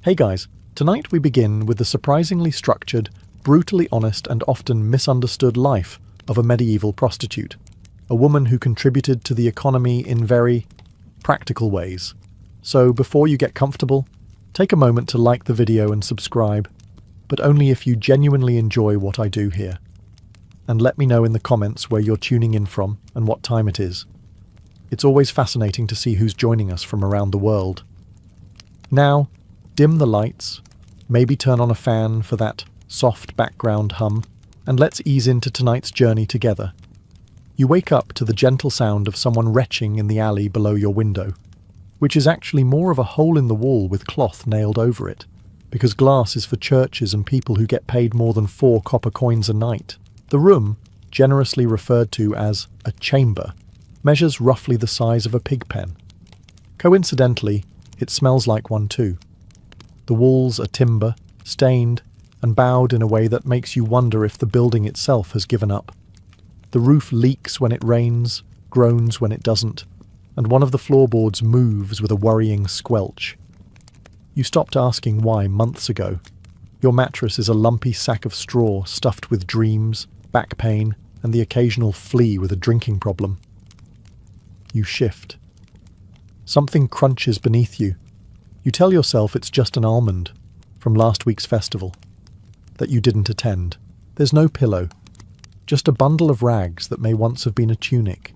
Hey guys, tonight we begin with the surprisingly structured, brutally honest and often misunderstood life of a medieval prostitute, a woman who contributed to the economy in very practical ways. So before you get comfortable, take a moment to like the video and subscribe, but only if you genuinely enjoy what I do here. And let me know in the comments where you're tuning in from and what time it is. It's always fascinating to see who's joining us from around the world. Now, dim the lights, maybe turn on a fan for that soft background hum, and let's ease into tonight's journey together. You wake up to the gentle sound of someone retching in the alley below your window, which is actually more of a hole in the wall with cloth nailed over it, because glass is for churches and people who get paid more than 4 copper coins a night. The room, generously referred to as a chamber, measures roughly the size of a pig pen. Coincidentally, it smells like one too. The walls are timber, stained, and bowed in a way that makes you wonder if the building itself has given up. The roof leaks when it rains, groans when it doesn't, and one of the floorboards moves with a worrying squelch. You stopped asking why months ago. Your mattress is a lumpy sack of straw stuffed with dreams, back pain, and the occasional flea with a drinking problem. You shift. Something crunches beneath you. You tell yourself it's just an almond from last week's festival that you didn't attend. There's no pillow, just a bundle of rags that may once have been a tunic.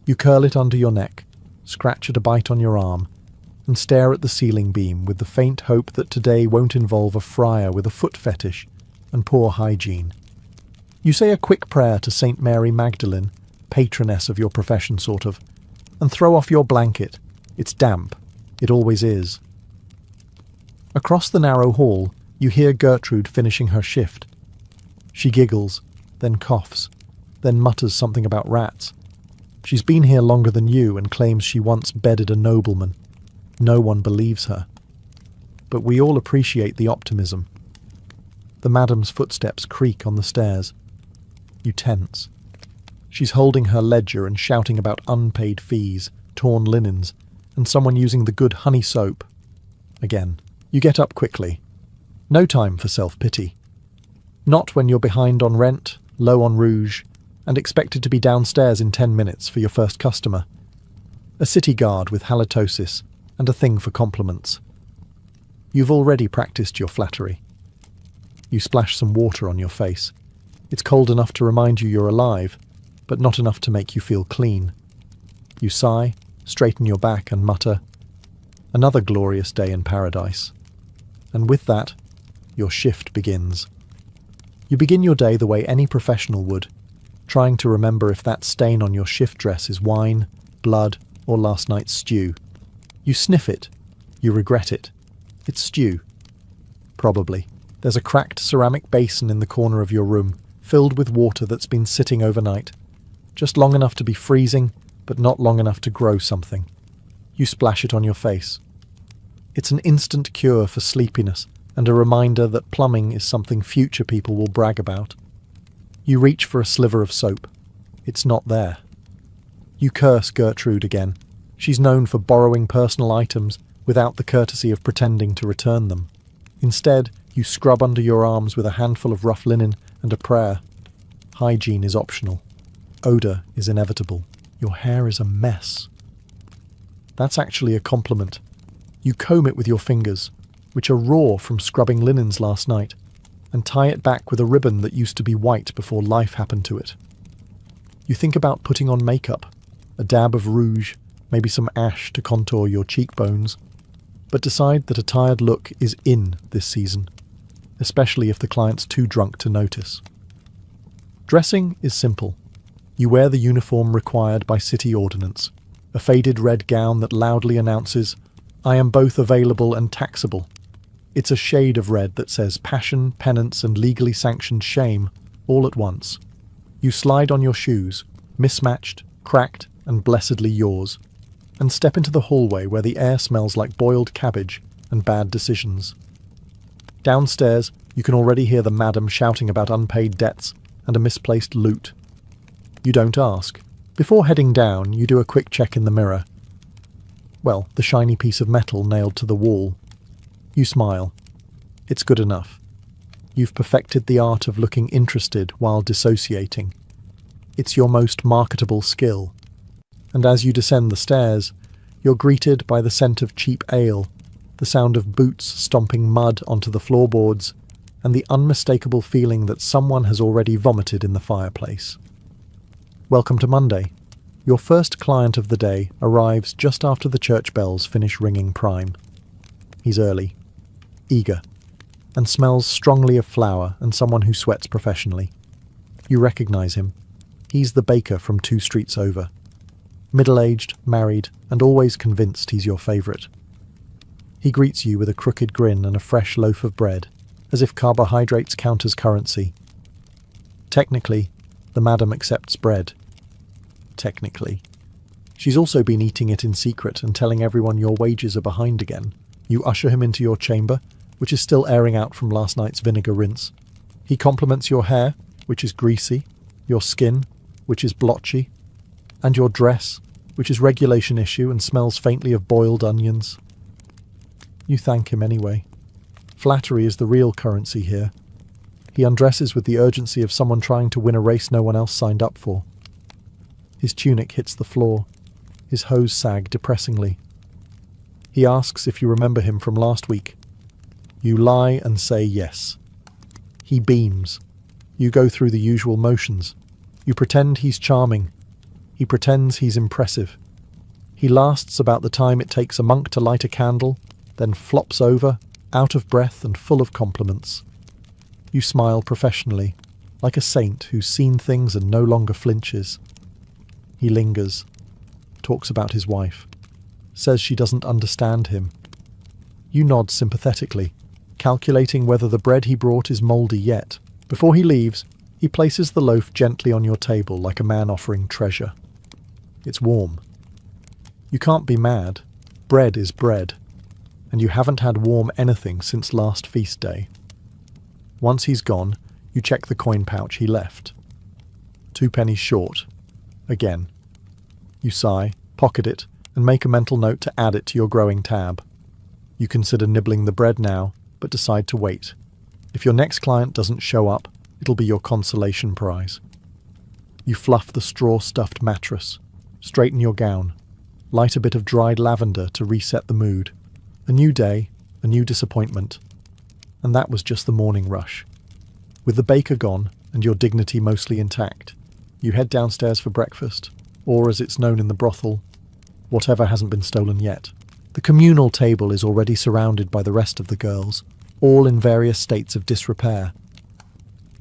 You curl it under your neck, scratch at a bite on your arm, and stare at the ceiling beam with the faint hope that today won't involve a friar with a foot fetish and poor hygiene. You say a quick prayer to Saint Mary Magdalene, patroness of your profession sort of, and throw off your blanket. It's damp. It always is. Across the narrow hall, you hear Gertrude finishing her shift. She giggles, then coughs, then mutters something about rats. She's been here longer than you and claims she once bedded a nobleman. No one believes her. But we all appreciate the optimism. The madam's footsteps creak on the stairs. You tense. She's holding her ledger and shouting about unpaid fees, torn linens, and someone using the good honey soap. Again, you get up quickly. No time for self-pity. Not when you're behind on rent, low on rouge, and expected to be downstairs in 10 minutes for your first customer. A city guard with halitosis and a thing for compliments. You've already practiced your flattery. You splash some water on your face. It's cold enough to remind you you're alive, but not enough to make you feel clean. You sigh, straighten your back and mutter, "Another glorious day in paradise." And with that, your shift begins. You begin your day the way any professional would, trying to remember if that stain on your shift dress is wine, blood, or last night's stew. You sniff it. You regret it. It's stew. Probably. There's a cracked ceramic basin in the corner of your room, filled with water that's been sitting overnight, just long enough to be freezing, but not long enough to grow something. You splash it on your face. It's an instant cure for sleepiness and a reminder that plumbing is something future people will brag about. You reach for a sliver of soap. It's not there. You curse Gertrude again. She's known for borrowing personal items without the courtesy of pretending to return them. Instead, you scrub under your arms with a handful of rough linen and a prayer. Hygiene is optional. Odour is inevitable. Your hair is a mess. That's actually a compliment. You comb it with your fingers, which are raw from scrubbing linens last night, and tie it back with a ribbon that used to be white before life happened to it. You think about putting on makeup, a dab of rouge, maybe some ash to contour your cheekbones, but decide that a tired look is in this season, especially if the client's too drunk to notice. Dressing is simple. You wear the uniform required by city ordinance, a faded red gown that loudly announces, "I am both available and taxable." It's a shade of red that says passion, penance, and legally sanctioned shame all at once. You slide on your shoes, mismatched, cracked, and blessedly yours, and step into the hallway where the air smells like boiled cabbage and bad decisions. Downstairs, you can already hear the madam shouting about unpaid debts and a misplaced loot. You don't ask. Before heading down, you do a quick check in the mirror. Well, the shiny piece of metal nailed to the wall. You smile. It's good enough. You've perfected the art of looking interested while dissociating. It's your most marketable skill. And as you descend the stairs, you're greeted by the scent of cheap ale, the sound of boots stomping mud onto the floorboards, and the unmistakable feeling that someone has already vomited in the fireplace. Welcome to Monday. Your first client of the day arrives just after the church bells finish ringing prime. He's early, eager, and smells strongly of flour and someone who sweats professionally. You recognize him. He's the baker from 2 streets over. Middle-aged, married, and always convinced he's your favourite. He greets you with a crooked grin and a fresh loaf of bread, as if carbohydrates count as currency. Technically, the madam accepts bread. Technically. She's also been eating it in secret and telling everyone your wages are behind again. You usher him into your chamber, which is still airing out from last night's vinegar rinse. He compliments your hair, which is greasy, your skin, which is blotchy, and your dress, which is regulation issue and smells faintly of boiled onions. You thank him anyway. Flattery is the real currency here. He undresses with the urgency of someone trying to win a race no one else signed up for. His tunic hits the floor. His hose sag depressingly. He asks if you remember him from last week. You lie and say yes. He beams. You go through the usual motions. You pretend he's charming. He pretends he's impressive. He lasts about the time it takes a monk to light a candle, then flops over, out of breath and full of compliments. You smile professionally, like a saint who's seen things and no longer flinches. He lingers, talks about his wife, says she doesn't understand him. You nod sympathetically, calculating whether the bread he brought is mouldy yet. Before he leaves, he places the loaf gently on your table like a man offering treasure. It's warm. You can't be mad. Bread is bread, and you haven't had warm anything since last feast day. Once he's gone, you check the coin pouch he left. 2 pennies short. Again. You sigh, pocket it, and make a mental note to add it to your growing tab. You consider nibbling the bread now, but decide to wait. If your next client doesn't show up, it'll be your consolation prize. You fluff the straw-stuffed mattress, straighten your gown, light a bit of dried lavender to reset the mood. A new day, a new disappointment. And that was just the morning rush. With the baker gone and your dignity mostly intact, you head downstairs for breakfast, or as it's known in the brothel, whatever hasn't been stolen yet. The communal table is already surrounded by the rest of the girls, all in various states of disrepair.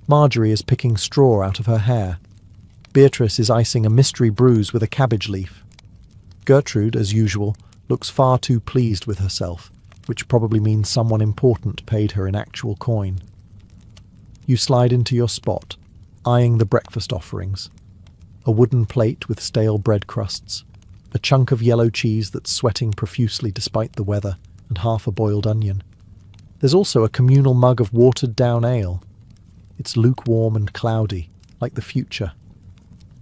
Marjorie is picking straw out of her hair. Beatrice is icing a mystery bruise with a cabbage leaf. Gertrude, as usual, looks far too pleased with herself, which probably means someone important paid her in actual coin. You slide into your spot, eyeing the breakfast offerings. A wooden plate with stale bread crusts, a chunk of yellow cheese that's sweating profusely despite the weather, and half a boiled onion. There's also a communal mug of watered-down ale. It's lukewarm and cloudy, like the future.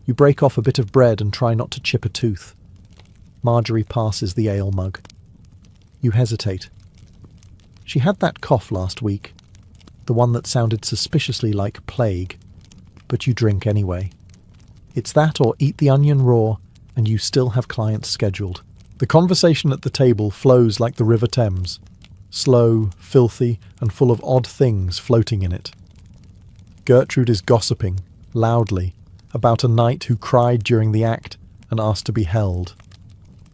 You break off a bit of bread and try not to chip a tooth. Marjorie passes the ale mug. You hesitate. She had that cough last week, the one that sounded suspiciously like plague, but you drink anyway. It's that or eat the onion raw, and you still have clients scheduled. The conversation at the table flows like the River Thames, slow, filthy, and full of odd things floating in it. Gertrude is gossiping, loudly, about a knight who cried during the act and asked to be held.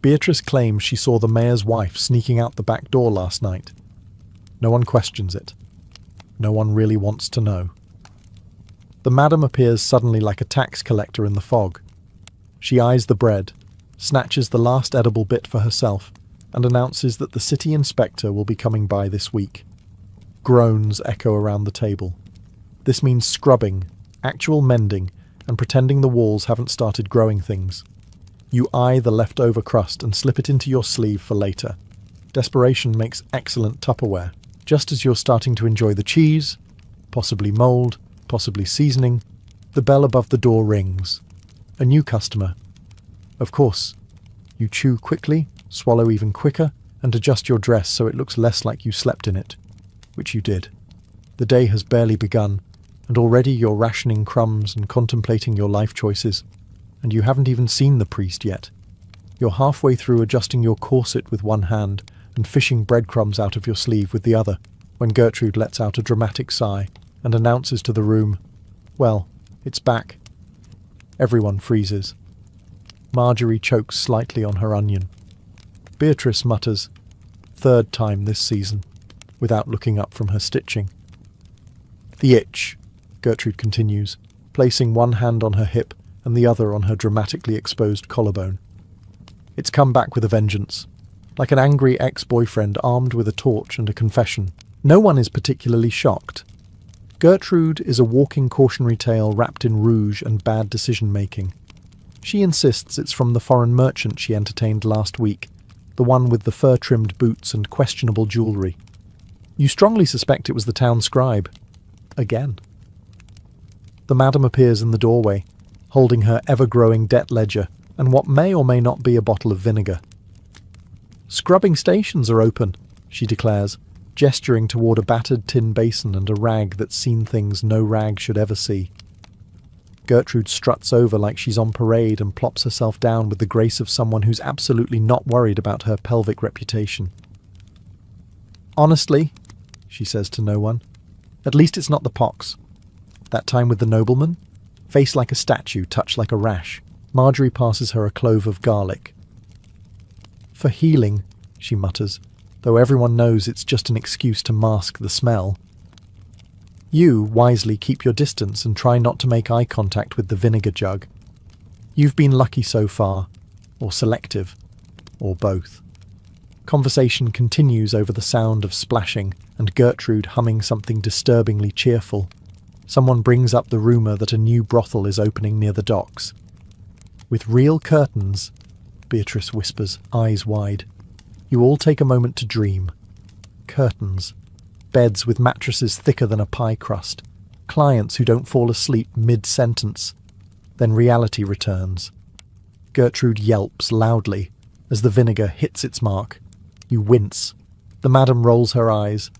Beatrice claims she saw the mayor's wife sneaking out the back door last night. No one questions it. No one really wants to know. The madam appears suddenly like a tax collector in the fog. She eyes the bread, snatches the last edible bit for herself, and announces that the city inspector will be coming by this week. Groans echo around the table. This means scrubbing, actual mending, and pretending the walls haven't started growing things. You eye the leftover crust and slip it into your sleeve for later. Desperation makes excellent Tupperware. Just as you're starting to enjoy the cheese, possibly mould, possibly seasoning, the bell above the door rings. A new customer. Of course. You chew quickly, swallow even quicker, and adjust your dress so it looks less like you slept in it, which you did. The day has barely begun, and already you're rationing crumbs and contemplating your life choices, and you haven't even seen the priest yet. You're halfway through adjusting your corset with one hand and fishing breadcrumbs out of your sleeve with the other, when Gertrude lets out a dramatic sigh and announces to the room, "Well, it's back." Everyone freezes. Marjorie chokes slightly on her onion. Beatrice mutters, "Third time this season," without looking up from her stitching. "The itch," Gertrude continues, placing one hand on her hip and the other on her dramatically exposed collarbone. "It's come back with a vengeance, like an angry ex-boyfriend armed with a torch and a confession. No one is particularly shocked. Gertrude is a walking cautionary tale wrapped in rouge and bad decision-making. She insists it's from the foreign merchant she entertained last week, the one with the fur-trimmed boots and questionable jewellery. You strongly suspect it was the town scribe. Again. The madam appears in the doorway, holding her ever-growing debt ledger and what may or may not be a bottle of vinegar. "Scrubbing stations are open," she declares, gesturing toward a battered tin basin and a rag that's seen things no rag should ever see. Gertrude struts over like she's on parade and plops herself down with the grace of someone who's absolutely not worried about her pelvic reputation. "Honestly," she says to no one, "at least it's not the pox. That time with the nobleman? Face like a statue, touch like a rash." Marjorie passes her a clove of garlic. "For healing," she mutters, though everyone knows it's just an excuse to mask the smell. You wisely keep your distance and try not to make eye contact with the vinegar jug. You've been lucky so far, or selective, or both. Conversation continues over the sound of splashing and Gertrude humming something disturbingly cheerful. Someone brings up the rumour that a new brothel is opening near the docks. "With real curtains," Beatrice whispers, eyes wide. You all take a moment to dream. Curtains. Beds with mattresses thicker than a pie crust. Clients who don't fall asleep mid-sentence. Then reality returns. Gertrude yelps loudly as the vinegar hits its mark. You wince. The madam rolls her eyes,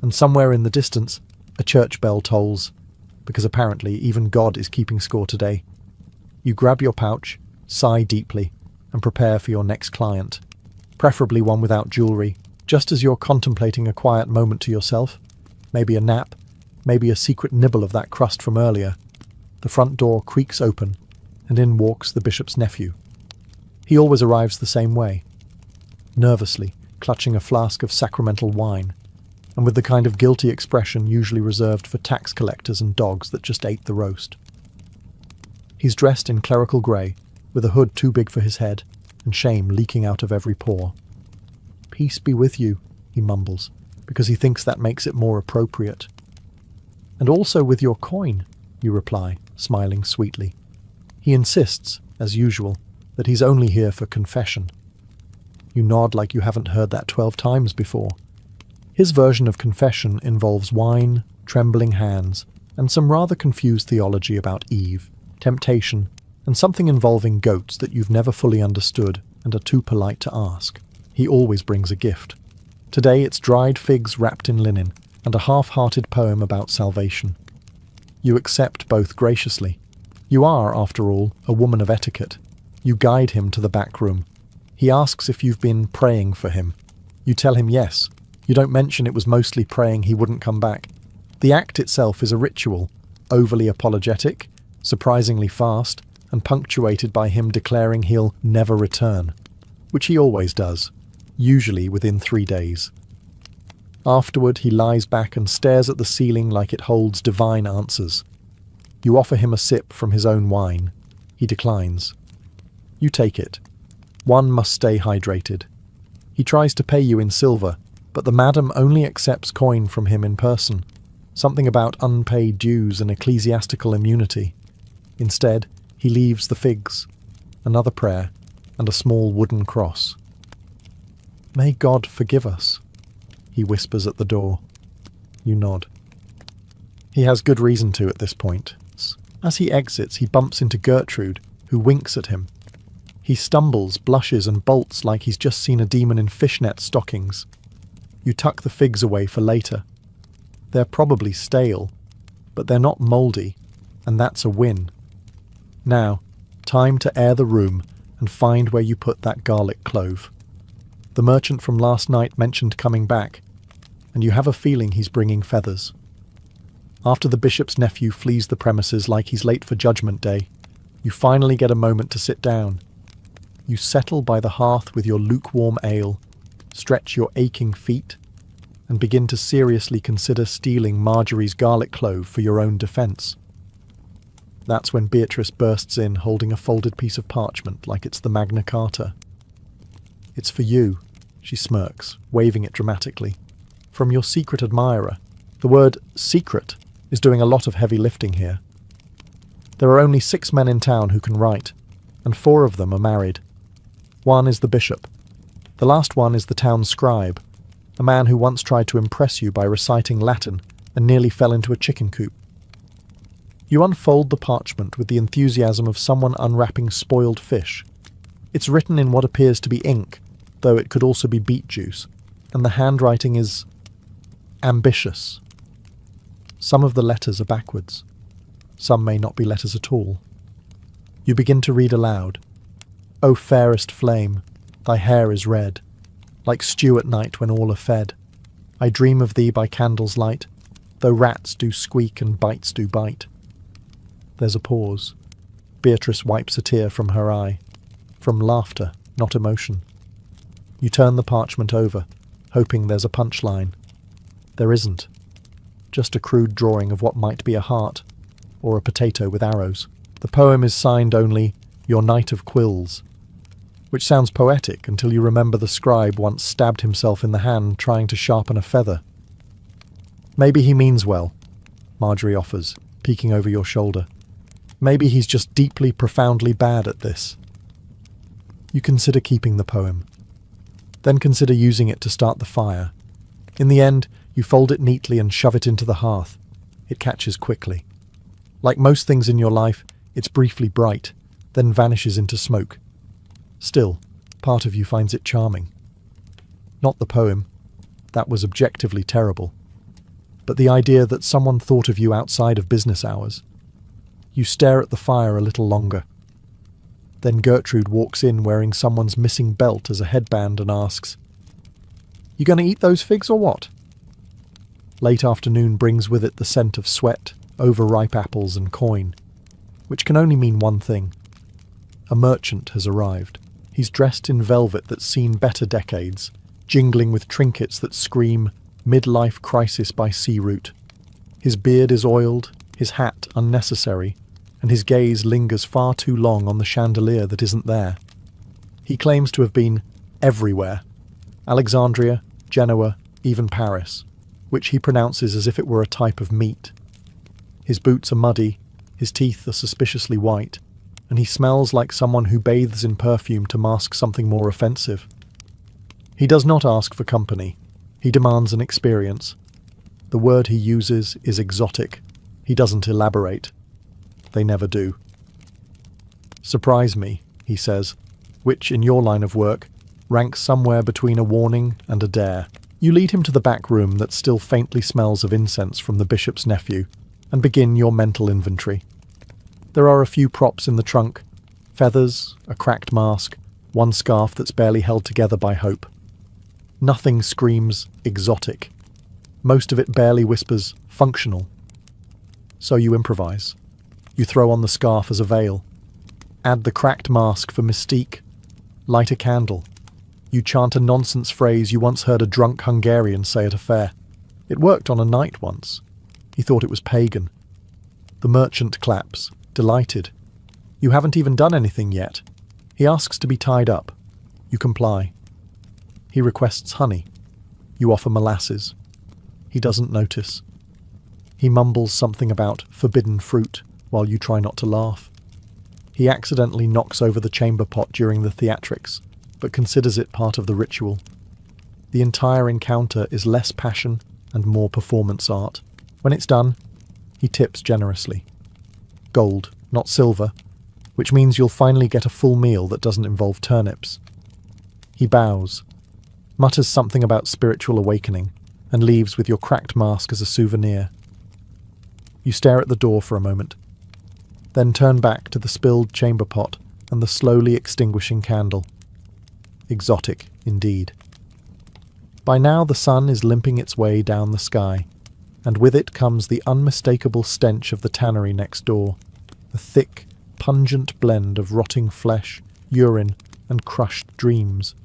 and somewhere in the distance, a church bell tolls, because apparently even God is keeping score today. You grab your pouch, sigh deeply, and prepare for your next client. Preferably one without jewellery, just as you're contemplating a quiet moment to yourself. Maybe a nap, maybe a secret nibble of that crust from earlier. The front door creaks open, and in walks the bishop's nephew. He always arrives the same way. Nervously, clutching a flask of sacramental wine, and with the kind of guilty expression usually reserved for tax collectors and dogs that just ate the roast. He's dressed in clerical grey, with a hood too big for his head, and shame leaking out of every pore. "Peace be with you," he mumbles, because he thinks that makes it more appropriate. "And also with your coin," you reply, smiling sweetly. He insists, as usual, that he's only here for confession. You nod like you haven't heard that 12 times before. His version of confession involves wine, trembling hands, and some rather confused theology about Eve, temptation, and something involving goats that you've never fully understood and are too polite to ask. He always brings a gift. Today it's dried figs wrapped in linen and a half-hearted poem about salvation. You accept both graciously. You are, after all, a woman of etiquette. You guide him to the back room. He asks if you've been praying for him. You tell him yes. You don't mention it was mostly praying he wouldn't come back. The act itself is a ritual, overly apologetic, surprisingly fast, and punctuated by him declaring he'll never return, which he always does, usually within 3 days. Afterward, he lies back and stares at the ceiling like it holds divine answers. You offer him a sip from his own wine. He declines. You take it. One must stay hydrated. He tries to pay you in silver, but the madam only accepts coin from him in person. Something about unpaid dues and ecclesiastical immunity. Instead, he leaves the figs, another prayer, and a small wooden cross. "May God forgive us," he whispers at the door. You nod. He has good reason to at this point. As he exits, he bumps into Gertrude, who winks at him. He stumbles, blushes, and bolts like he's just seen a demon in fishnet stockings. You tuck the figs away for later. They're probably stale, but they're not mouldy, and that's a win. Now, time to air the room and find where you put that garlic clove. The merchant from last night mentioned coming back, and you have a feeling he's bringing feathers. After the bishop's nephew flees the premises like he's late for Judgment Day, you finally get a moment to sit down. You settle by the hearth with your lukewarm ale, stretch your aching feet, and begin to seriously consider stealing Marjorie's garlic clove for your own defence. That's when Beatrice bursts in holding a folded piece of parchment like it's the Magna Carta. "It's for you," she smirks, waving it dramatically. "From your secret admirer." The word secret is doing a lot of heavy lifting here. There are only 6 men in town who can write, and 4 of them are married. One is the bishop. The last one is the town scribe, a man who once tried to impress you by reciting Latin and nearly fell into a chicken coop. You unfold the parchment with the enthusiasm of someone unwrapping spoiled fish. It's written in what appears to be ink, though it could also be beet juice, and the handwriting is ambitious. Some of the letters are backwards. Some may not be letters at all. You begin to read aloud. "O fairest flame, thy hair is red, like stew at night when all are fed. I dream of thee by candle's light, though rats do squeak and bites do bite." There's a pause. Beatrice wipes a tear from her eye. From laughter, not emotion. You turn the parchment over, hoping there's a punchline. There isn't. Just a crude drawing of what might be a heart, or a potato with arrows. The poem is signed only, "Your Knight of Quills," which sounds poetic until you remember the scribe once stabbed himself in the hand trying to sharpen a feather. "Maybe he means well," Marjorie offers, peeking over your shoulder. "Maybe he's just deeply, profoundly bad at this." You consider keeping the poem. Then consider using it to start the fire. In the end, you fold it neatly and shove it into the hearth. It catches quickly. Like most things in your life, it's briefly bright, then vanishes into smoke. Still, part of you finds it charming. Not the poem. That was objectively terrible. But the idea that someone thought of you outside of business hours. You stare at the fire a little longer. Then Gertrude walks in wearing someone's missing belt as a headband and asks, "You going to eat those figs or what?" Late afternoon brings with it the scent of sweat, overripe apples and coin, which can only mean one thing. A merchant has arrived. He's dressed in velvet that's seen better decades, jingling with trinkets that scream midlife crisis by sea route. His beard is oiled, his hat unnecessary, and his gaze lingers far too long on the chandelier that isn't there. He claims to have been everywhere. Alexandria, Genoa, even Paris, which he pronounces as if it were a type of meat. His boots are muddy, his teeth are suspiciously white, and he smells like someone who bathes in perfume to mask something more offensive. He does not ask for company. He demands an experience. The word he uses is exotic. He doesn't elaborate. They never do. "Surprise me," he says, which, in your line of work, ranks somewhere between a warning and a dare. You lead him to the back room that still faintly smells of incense from the bishop's nephew, and begin your mental inventory. There are a few props in the trunk, feathers, a cracked mask, one scarf that's barely held together by hope. Nothing screams exotic. Most of it barely whispers functional. So you improvise. You throw on the scarf as a veil. Add the cracked mask for mystique. Light a candle. You chant a nonsense phrase you once heard a drunk Hungarian say at a fair. It worked on a knight once. He thought it was pagan. The merchant claps, delighted. You haven't even done anything yet. He asks to be tied up. You comply. He requests honey. You offer molasses. He doesn't notice. He mumbles something about forbidden fruit while you try not to laugh. He accidentally knocks over the chamber pot during the theatrics, but considers it part of the ritual. The entire encounter is less passion and more performance art. When it's done, he tips generously. Gold, not silver, which means you'll finally get a full meal that doesn't involve turnips. He bows, mutters something about spiritual awakening, and leaves with your cracked mask as a souvenir. You stare at the door for a moment, then turn back to the spilled chamber pot and the slowly extinguishing candle. Exotic, indeed. By now the sun is limping its way down the sky, and with it comes the unmistakable stench of the tannery next door, a thick, pungent blend of rotting flesh, urine, and crushed dreams.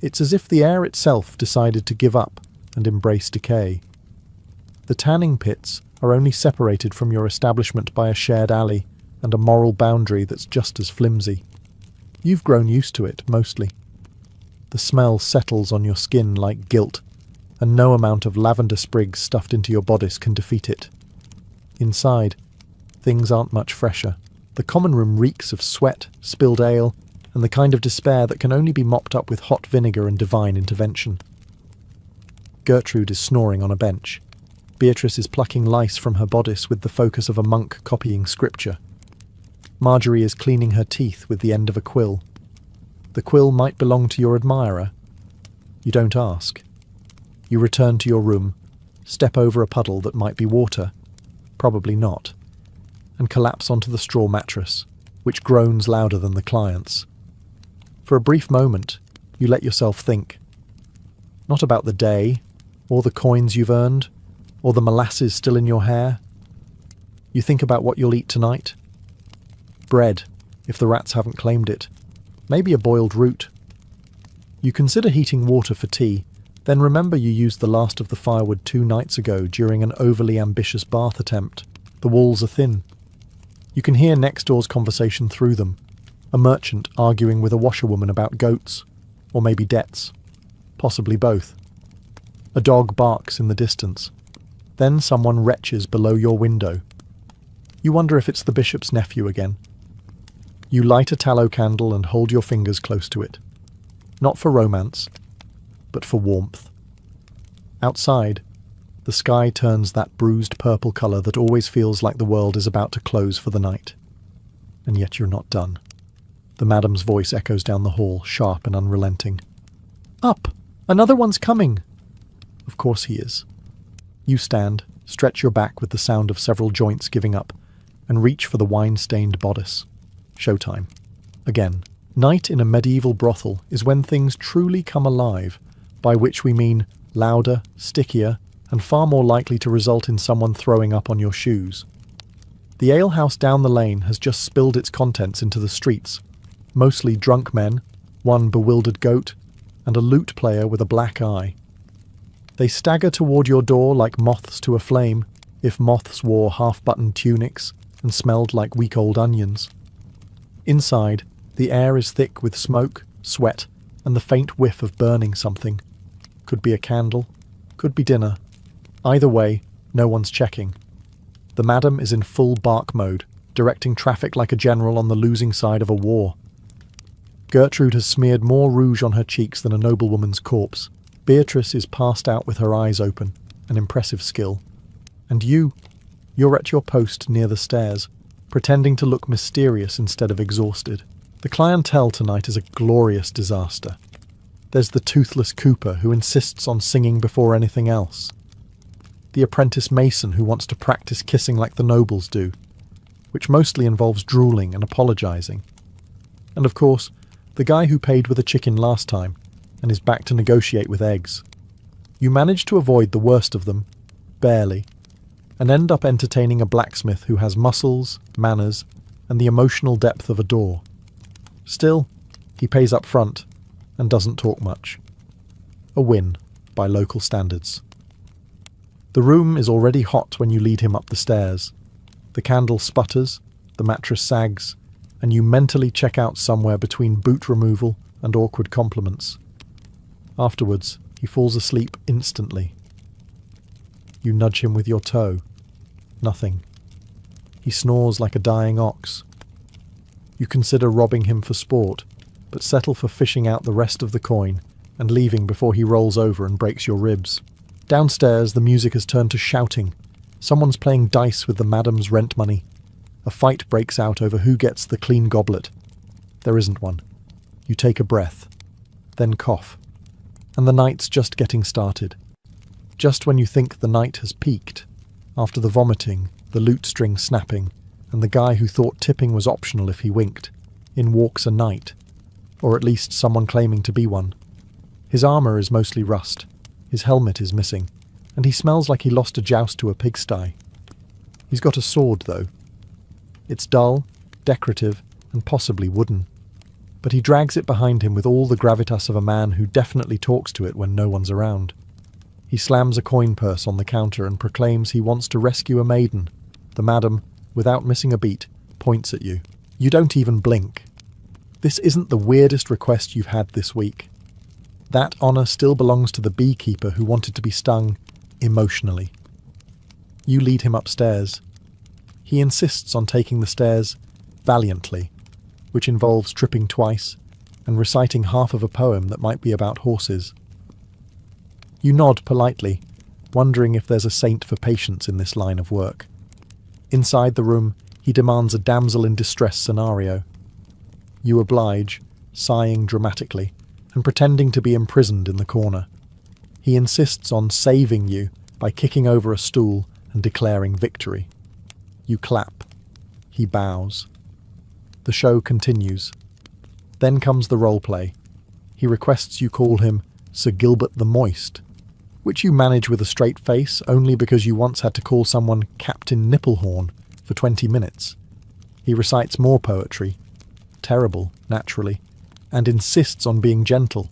It's as if the air itself decided to give up and embrace decay. The tanning pits are only separated from your establishment by a shared alley and a moral boundary that's just as flimsy. You've grown used to it, mostly. The smell settles on your skin like guilt, and no amount of lavender sprigs stuffed into your bodice can defeat it. Inside, things aren't much fresher. The common room reeks of sweat, spilled ale, and the kind of despair that can only be mopped up with hot vinegar and divine intervention. Gertrude is snoring on a bench. Beatrice is plucking lice from her bodice with the focus of a monk copying scripture. Marjorie is cleaning her teeth with the end of a quill. The quill might belong to your admirer. You don't ask. You return to your room, step over a puddle that might be water, probably not, and collapse onto the straw mattress, which groans louder than the client's. For a brief moment, you let yourself think. Not about the day, or the coins you've earned, or the molasses still in your hair. You think about what you'll eat tonight. Bread, if the rats haven't claimed it. Maybe a boiled root. You consider heating water for tea, then remember you used the last of the firewood 2 nights ago during an overly ambitious bath attempt. The walls are thin. You can hear next door's conversation through them. A merchant arguing with a washerwoman about goats, or maybe debts. Possibly both. A dog barks in the distance. Then someone retches below your window. You wonder if it's the bishop's nephew again. You light a tallow candle and hold your fingers close to it. Not for romance, but for warmth. Outside, the sky turns that bruised purple colour that always feels like the world is about to close for the night. And yet you're not done. The madam's voice echoes down the hall, sharp and unrelenting. Up! Another one's coming! Of course he is. You stand, stretch your back with the sound of several joints giving up, and reach for the wine-stained bodice. Showtime. Again, night in a medieval brothel is when things truly come alive, by which we mean louder, stickier, and far more likely to result in someone throwing up on your shoes. The alehouse down the lane has just spilled its contents into the streets, mostly drunk men, one bewildered goat, and a lute player with a black eye. They stagger toward your door like moths to a flame, if moths wore half-buttoned tunics and smelled like week-old onions. Inside, the air is thick with smoke, sweat, and the faint whiff of burning something. Could be a candle, could be dinner. Either way, no one's checking. The madam is in full bark mode, directing traffic like a general on the losing side of a war. Gertrude has smeared more rouge on her cheeks than a noblewoman's corpse. Beatrice is passed out with her eyes open, an impressive skill. And you're at your post near the stairs, pretending to look mysterious instead of exhausted. The clientele tonight is a glorious disaster. There's the toothless cooper who insists on singing before anything else. The apprentice mason who wants to practice kissing like the nobles do, which mostly involves drooling and apologising. And of course, the guy who paid with a chicken last time and is back to negotiate with eggs. You manage to avoid the worst of them, barely, and end up entertaining a blacksmith who has muscles, manners, and the emotional depth of a door. Still, he pays up front and doesn't talk much. A win, by local standards. The room is already hot when you lead him up the stairs. The candle sputters, the mattress sags, and you mentally check out somewhere between boot removal and awkward compliments. Afterwards, he falls asleep instantly. You nudge him with your toe. Nothing. He snores like a dying ox. You consider robbing him for sport, but settle for fishing out the rest of the coin and leaving before he rolls over and breaks your ribs. Downstairs, the music has turned to shouting. Someone's playing dice with the madam's rent money. A fight breaks out over who gets the clean goblet. There isn't one. You take a breath, then cough, and the night's just getting started. Just when you think the night has peaked, after the vomiting, the lute string snapping, and the guy who thought tipping was optional if he winked, in walks a knight, or at least someone claiming to be one. His armour is mostly rust, his helmet is missing, and he smells like he lost a joust to a pigsty. He's got a sword, though. It's dull, decorative, and possibly wooden. But he drags it behind him with all the gravitas of a man who definitely talks to it when no one's around. He slams a coin purse on the counter and proclaims he wants to rescue a maiden. The madam, without missing a beat, points at you. You don't even blink. This isn't the weirdest request you've had this week. That honour still belongs to the beekeeper who wanted to be stung emotionally. You lead him upstairs. He insists on taking the stairs valiantly, which involves tripping twice and reciting half of a poem that might be about horses. You nod politely, wondering if there's a saint for patience in this line of work. Inside the room, he demands a damsel in distress scenario. You oblige, sighing dramatically and pretending to be imprisoned in the corner. He insists on saving you by kicking over a stool and declaring victory. You clap. He bows. The show continues. Then comes the role play. He requests you call him Sir Gilbert the Moist, which you manage with a straight face only because you once had to call someone Captain Nipplehorn for 20 minutes. He recites more poetry, terrible, naturally, and insists on being gentle,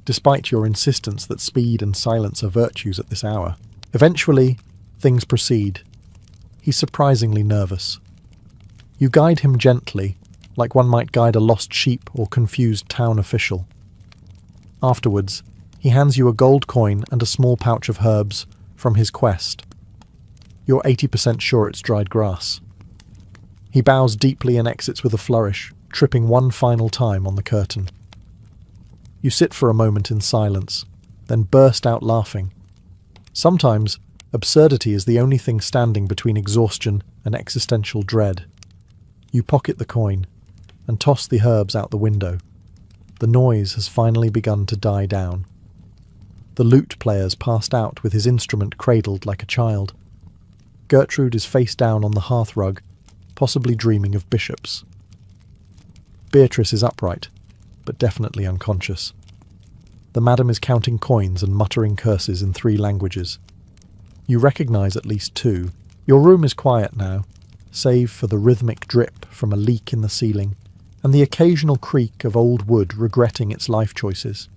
despite your insistence that speed and silence are virtues at this hour. Eventually, things proceed. He's surprisingly nervous. You guide him gently, like one might guide a lost sheep or confused town official. Afterwards, he hands you a gold coin and a small pouch of herbs from his quest. You're 80% sure it's dried grass. He bows deeply and exits with a flourish, tripping one final time on the curtain. You sit for a moment in silence, then burst out laughing. Sometimes, absurdity is the only thing standing between exhaustion and existential dread. You pocket the coin and toss the herbs out the window. The noise has finally begun to die down. The lute player's passed out with his instrument cradled like a child. Gertrude is face down on the hearth rug, possibly dreaming of bishops. Beatrice is upright, but definitely unconscious. The madam is counting coins and muttering curses in 3 languages. You recognise at least 2. Your room is quiet now, save for the rhythmic drip from a leak in the ceiling and the occasional creak of old wood regretting its life choices.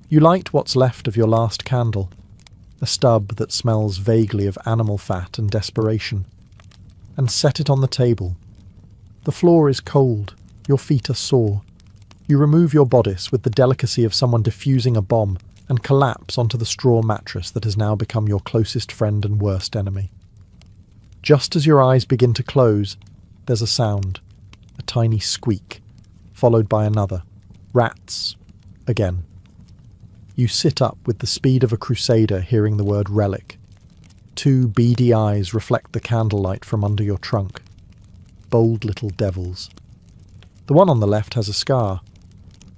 You light what's left of your last candle, a stub that smells vaguely of animal fat and desperation, and set it on the table. The floor is cold, your feet are sore. You remove your bodice with the delicacy of someone defusing a bomb and collapse onto the straw mattress that has now become your closest friend and worst enemy. Just as your eyes begin to close, there's a sound, a tiny squeak, followed by another. Rats. Again. You sit up with the speed of a crusader hearing the word relic. 2 beady eyes reflect the candlelight from under your trunk. Bold little devils. The one on the left has a scar.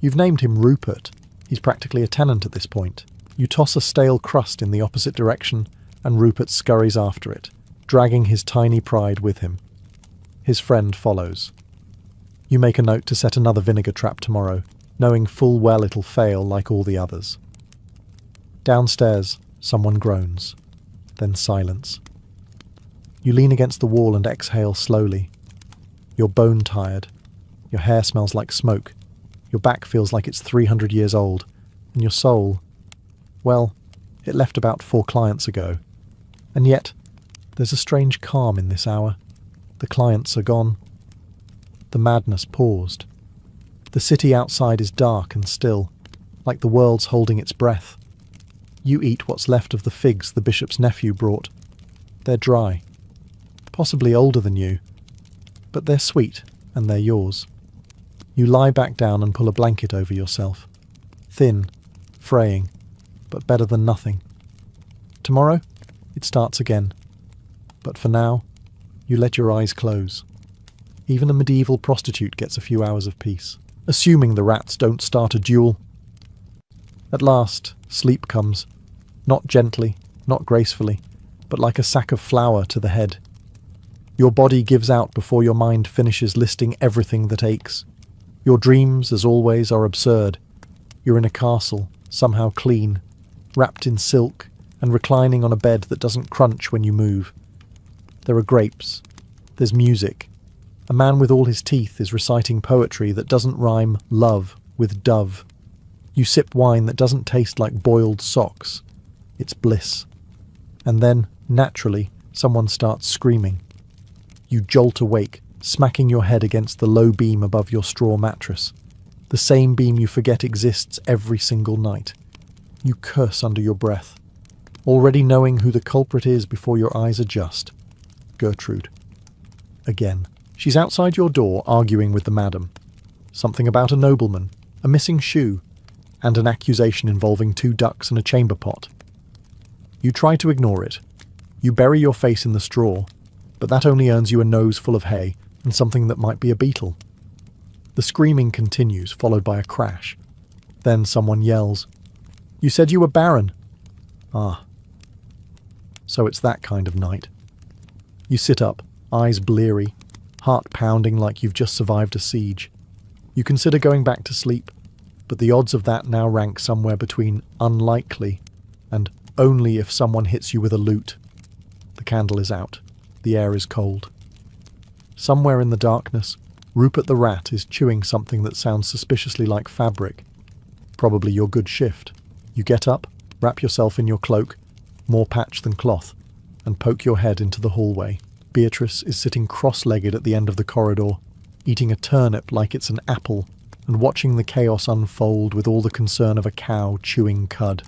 You've named him Rupert. He's practically a tenant at this point. You toss a stale crust in the opposite direction, and Rupert scurries after it, dragging his tiny pride with him. His friend follows. You make a note to set another vinegar trap tomorrow, knowing full well it'll fail like all the others. Downstairs, someone groans. Then silence. You lean against the wall and exhale slowly. You're bone-tired. Your hair smells like smoke. Your back feels like it's 300 years old. And your soul, well, it left about 4 clients ago. And yet, there's a strange calm in this hour. The clients are gone. The madness paused. The city outside is dark and still, like the world's holding its breath. You eat what's left of the figs the bishop's nephew brought. They're dry. Possibly older than you. But they're sweet, and they're yours. You lie back down and pull a blanket over yourself. Thin, fraying, but better than nothing. Tomorrow, it starts again. But for now, You let your eyes close. Even a medieval prostitute gets a few hours of peace, assuming the rats don't start a duel. At last, sleep comes, not gently, not gracefully, but like a sack of flour to the head. Your body gives out before your mind finishes listing everything that aches. Your dreams, as always, are absurd. You're in a castle, somehow clean, wrapped in silk, and reclining on a bed that doesn't crunch when you move. There are grapes. There's music. A man with all his teeth is reciting poetry that doesn't rhyme love with dove. You sip wine that doesn't taste like boiled socks. It's bliss. And then, naturally, someone starts screaming. You jolt awake, smacking your head against the low beam above your straw mattress. The same beam you forget exists every single night. You curse under your breath, already knowing who the culprit is before your eyes adjust. Gertrude. Again. She's outside your door arguing with the madam. Something about a nobleman, a missing shoe, and an accusation involving 2 ducks and a chamber pot. You try to ignore it. You bury your face in the straw, but that only earns you a nose full of hay and something that might be a beetle. The screaming continues, followed by a crash. Then someone yells, "You said you were barren." Ah. So it's that kind of night. You sit up, eyes bleary, heart pounding like you've just survived a siege. You consider going back to sleep, but the odds of that now rank somewhere between unlikely and only if someone hits you with a lute. The candle is out. The air is cold. Somewhere in the darkness, Rupert the rat is chewing something that sounds suspiciously like fabric. Probably your good shift. You get up, wrap yourself in your cloak, more patch than cloth, and poke your head into the hallway. Beatrice is sitting cross-legged at the end of the corridor, eating a turnip like it's an apple, and watching the chaos unfold with all the concern of a cow chewing cud.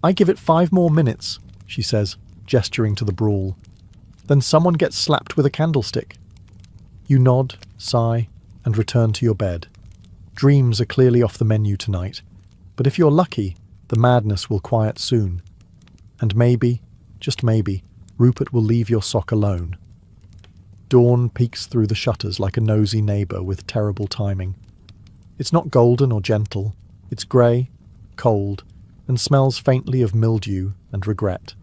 "I give it 5 more minutes," she says, gesturing to the brawl. Then someone gets slapped with a candlestick. You nod, sigh, and return to your bed. Dreams are clearly off the menu tonight, but if you're lucky, the madness will quiet soon. And maybe, just maybe, Rupert will leave your sock alone. Dawn peeks through the shutters like a nosy neighbour with terrible timing. It's not golden or gentle. It's grey, cold, and smells faintly of mildew and regret.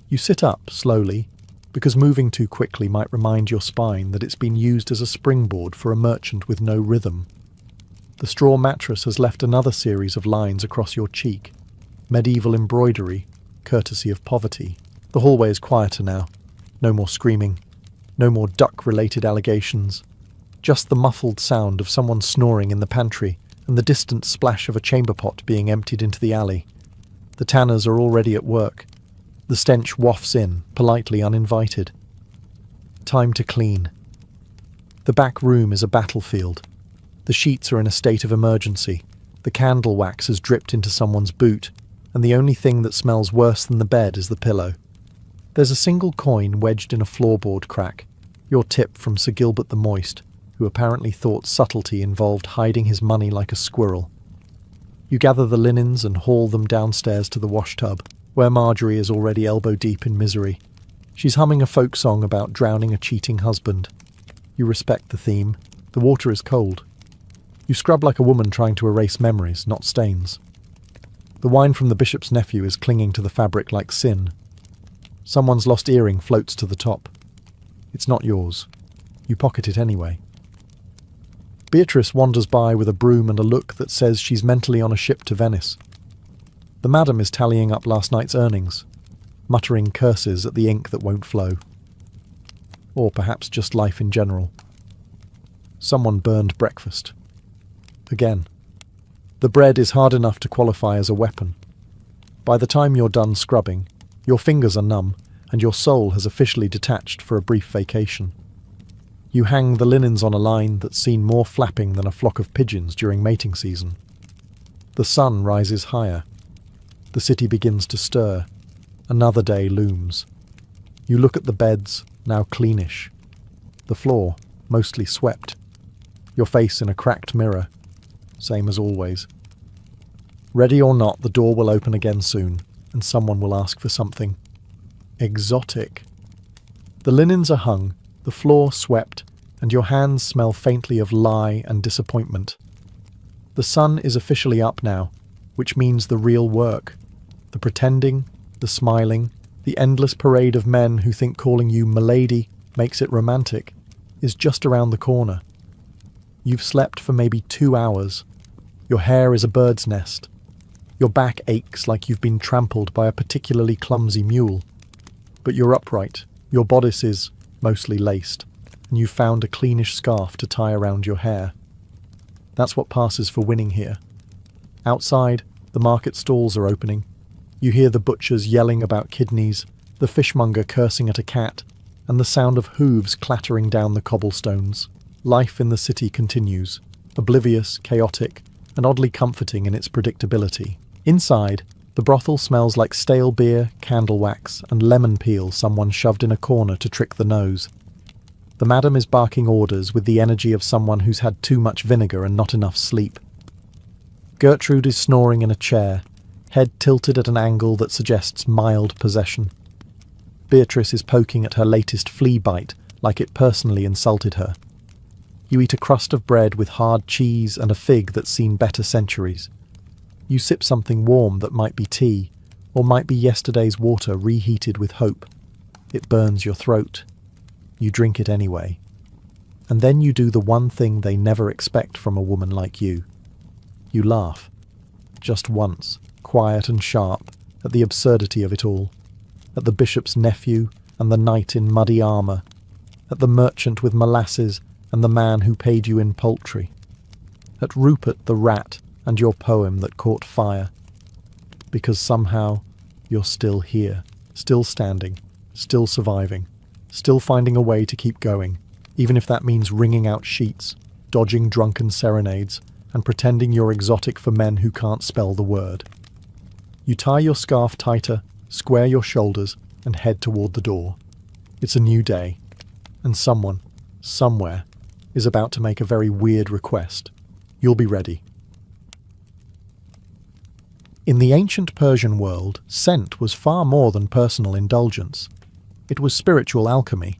You sit up slowly, because moving too quickly might remind your spine that it's been used as a springboard for a merchant with no rhythm. The straw mattress has left another series of lines across your cheek. Medieval embroidery, courtesy of poverty. The hallway is quieter now. No more screaming. No more duck-related allegations. Just the muffled sound of someone snoring in the pantry and the distant splash of a chamber pot being emptied into the alley. The tanners are already at work. The stench wafts in, politely uninvited. Time to clean. The back room is a battlefield. The sheets are in a state of emergency. The candle wax has dripped into someone's boot, and the only thing that smells worse than the bed is the pillow. There's a single coin wedged in a floorboard crack, your tip from Sir Gilbert the Moist, who apparently thought subtlety involved hiding his money like a squirrel. You gather the linens and haul them downstairs to the washtub, where Marjorie is already elbow-deep in misery. She's humming a folk song about drowning a cheating husband. You respect the theme. The water is cold. You scrub like a woman trying to erase memories, not stains. The wine from the bishop's nephew is clinging to the fabric like sin. Someone's lost earring floats to the top. It's not yours. You pocket it anyway. Beatrice wanders by with a broom and a look that says she's mentally on a ship to Venice. The madam is tallying up last night's earnings, muttering curses at the ink that won't flow. Or perhaps just life in general. Someone burned breakfast. Again. The bread is hard enough to qualify as a weapon. By the time you're done scrubbing, your fingers are numb, and your soul has officially detached for a brief vacation. You hang the linens on a line that's seen more flapping than a flock of pigeons during mating season. The sun rises higher. The city begins to stir. Another day looms. You look at the beds, now cleanish. The floor, mostly swept. Your face in a cracked mirror. Same as always. Ready or not, the door will open again soon, and someone will ask for something exotic. The linens are hung, the floor swept, and your hands smell faintly of lye and disappointment. The sun is officially up now, which means the real work, the pretending, the smiling, the endless parade of men who think calling you "milady" makes it romantic, is just around the corner. You've slept for maybe 2 hours. Your hair is a bird's nest. Your back aches like you've been trampled by a particularly clumsy mule. But you're upright, your bodice is mostly laced, and you've found a cleanish scarf to tie around your hair. That's what passes for winning here. Outside, the market stalls are opening. You hear the butchers yelling about kidneys, the fishmonger cursing at a cat, and the sound of hooves clattering down the cobblestones. Life in the city continues, oblivious, chaotic, and oddly comforting in its predictability. Inside, the brothel smells like stale beer, candle wax, and lemon peel someone shoved in a corner to trick the nose. The madam is barking orders with the energy of someone who's had too much vinegar and not enough sleep. Gertrude is snoring in a chair, head tilted at an angle that suggests mild possession. Beatrice is poking at her latest flea bite like it personally insulted her. You eat a crust of bread with hard cheese and a fig that's seen better centuries. You sip something warm that might be tea, or might be yesterday's water reheated with hope. It burns your throat. You drink it anyway. And then you do the one thing they never expect from a woman like you. You laugh. Just once, quiet and sharp, at the absurdity of it all. At the bishop's nephew and the knight in muddy armour. At the merchant with molasses and the man who paid you in poultry. At Rupert the rat and your poem that caught fire. Because somehow you're still here, still standing, still surviving, still finding a way to keep going, even if that means wringing out sheets, dodging drunken serenades, and pretending you're exotic for men who can't spell the word. You tie your scarf tighter, square your shoulders, and head toward the door. It's a new day, and someone, somewhere, is about to make a very weird request. You'll be ready. In the ancient Persian world, scent was far more than personal indulgence. It was spiritual alchemy.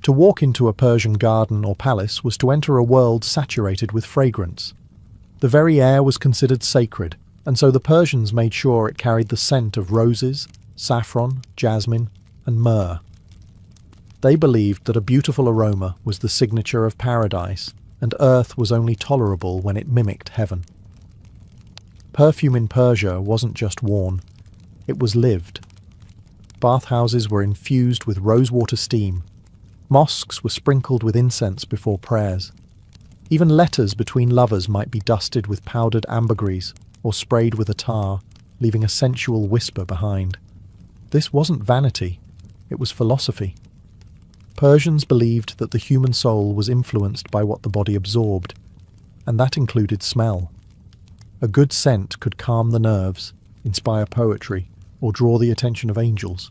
To walk into a Persian garden or palace was to enter a world saturated with fragrance. The very air was considered sacred, and so the Persians made sure it carried the scent of roses, saffron, jasmine, and myrrh. They believed that a beautiful aroma was the signature of paradise, and earth was only tolerable when it mimicked heaven. Perfume in Persia wasn't just worn, it was lived. Bathhouses were infused with rosewater steam. Mosques were sprinkled with incense before prayers. Even letters between lovers might be dusted with powdered ambergris or sprayed with attar, leaving a sensual whisper behind. This wasn't vanity, it was philosophy. Persians believed that the human soul was influenced by what the body absorbed, and that included smell. A good scent could calm the nerves, inspire poetry, or draw the attention of angels.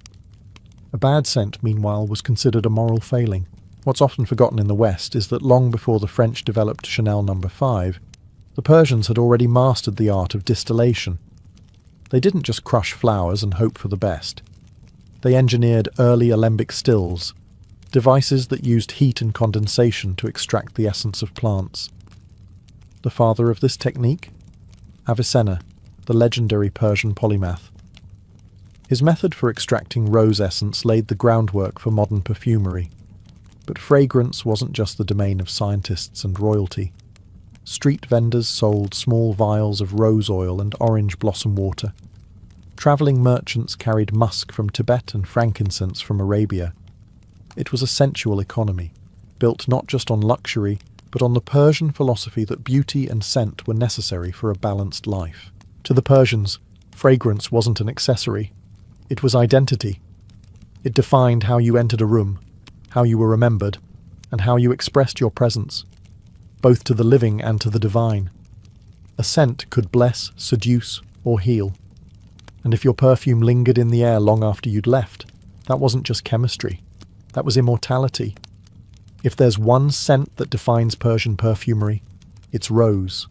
A bad scent, meanwhile, was considered a moral failing. What's often forgotten in the West is that long before the French developed Chanel No. 5, the Persians had already mastered the art of distillation. They didn't just crush flowers and hope for the best. They engineered early alembic stills, devices that used heat and condensation to extract the essence of plants. The father of this technique? Avicenna, the legendary Persian polymath. His method for extracting rose essence laid the groundwork for modern perfumery. But fragrance wasn't just the domain of scientists and royalty. Street vendors sold small vials of rose oil and orange blossom water. Travelling merchants carried musk from Tibet and frankincense from Arabia. It was a sensual economy, built not just on luxury, but on the Persian philosophy that beauty and scent were necessary for a balanced life. To the Persians, fragrance wasn't an accessory. It was identity. It defined how you entered a room, how you were remembered, and how you expressed your presence, both to the living and to the divine. A scent could bless, seduce, or heal. And if your perfume lingered in the air long after you'd left, that wasn't just chemistry. That was immortality. If there's one scent that defines Persian perfumery, it's rose.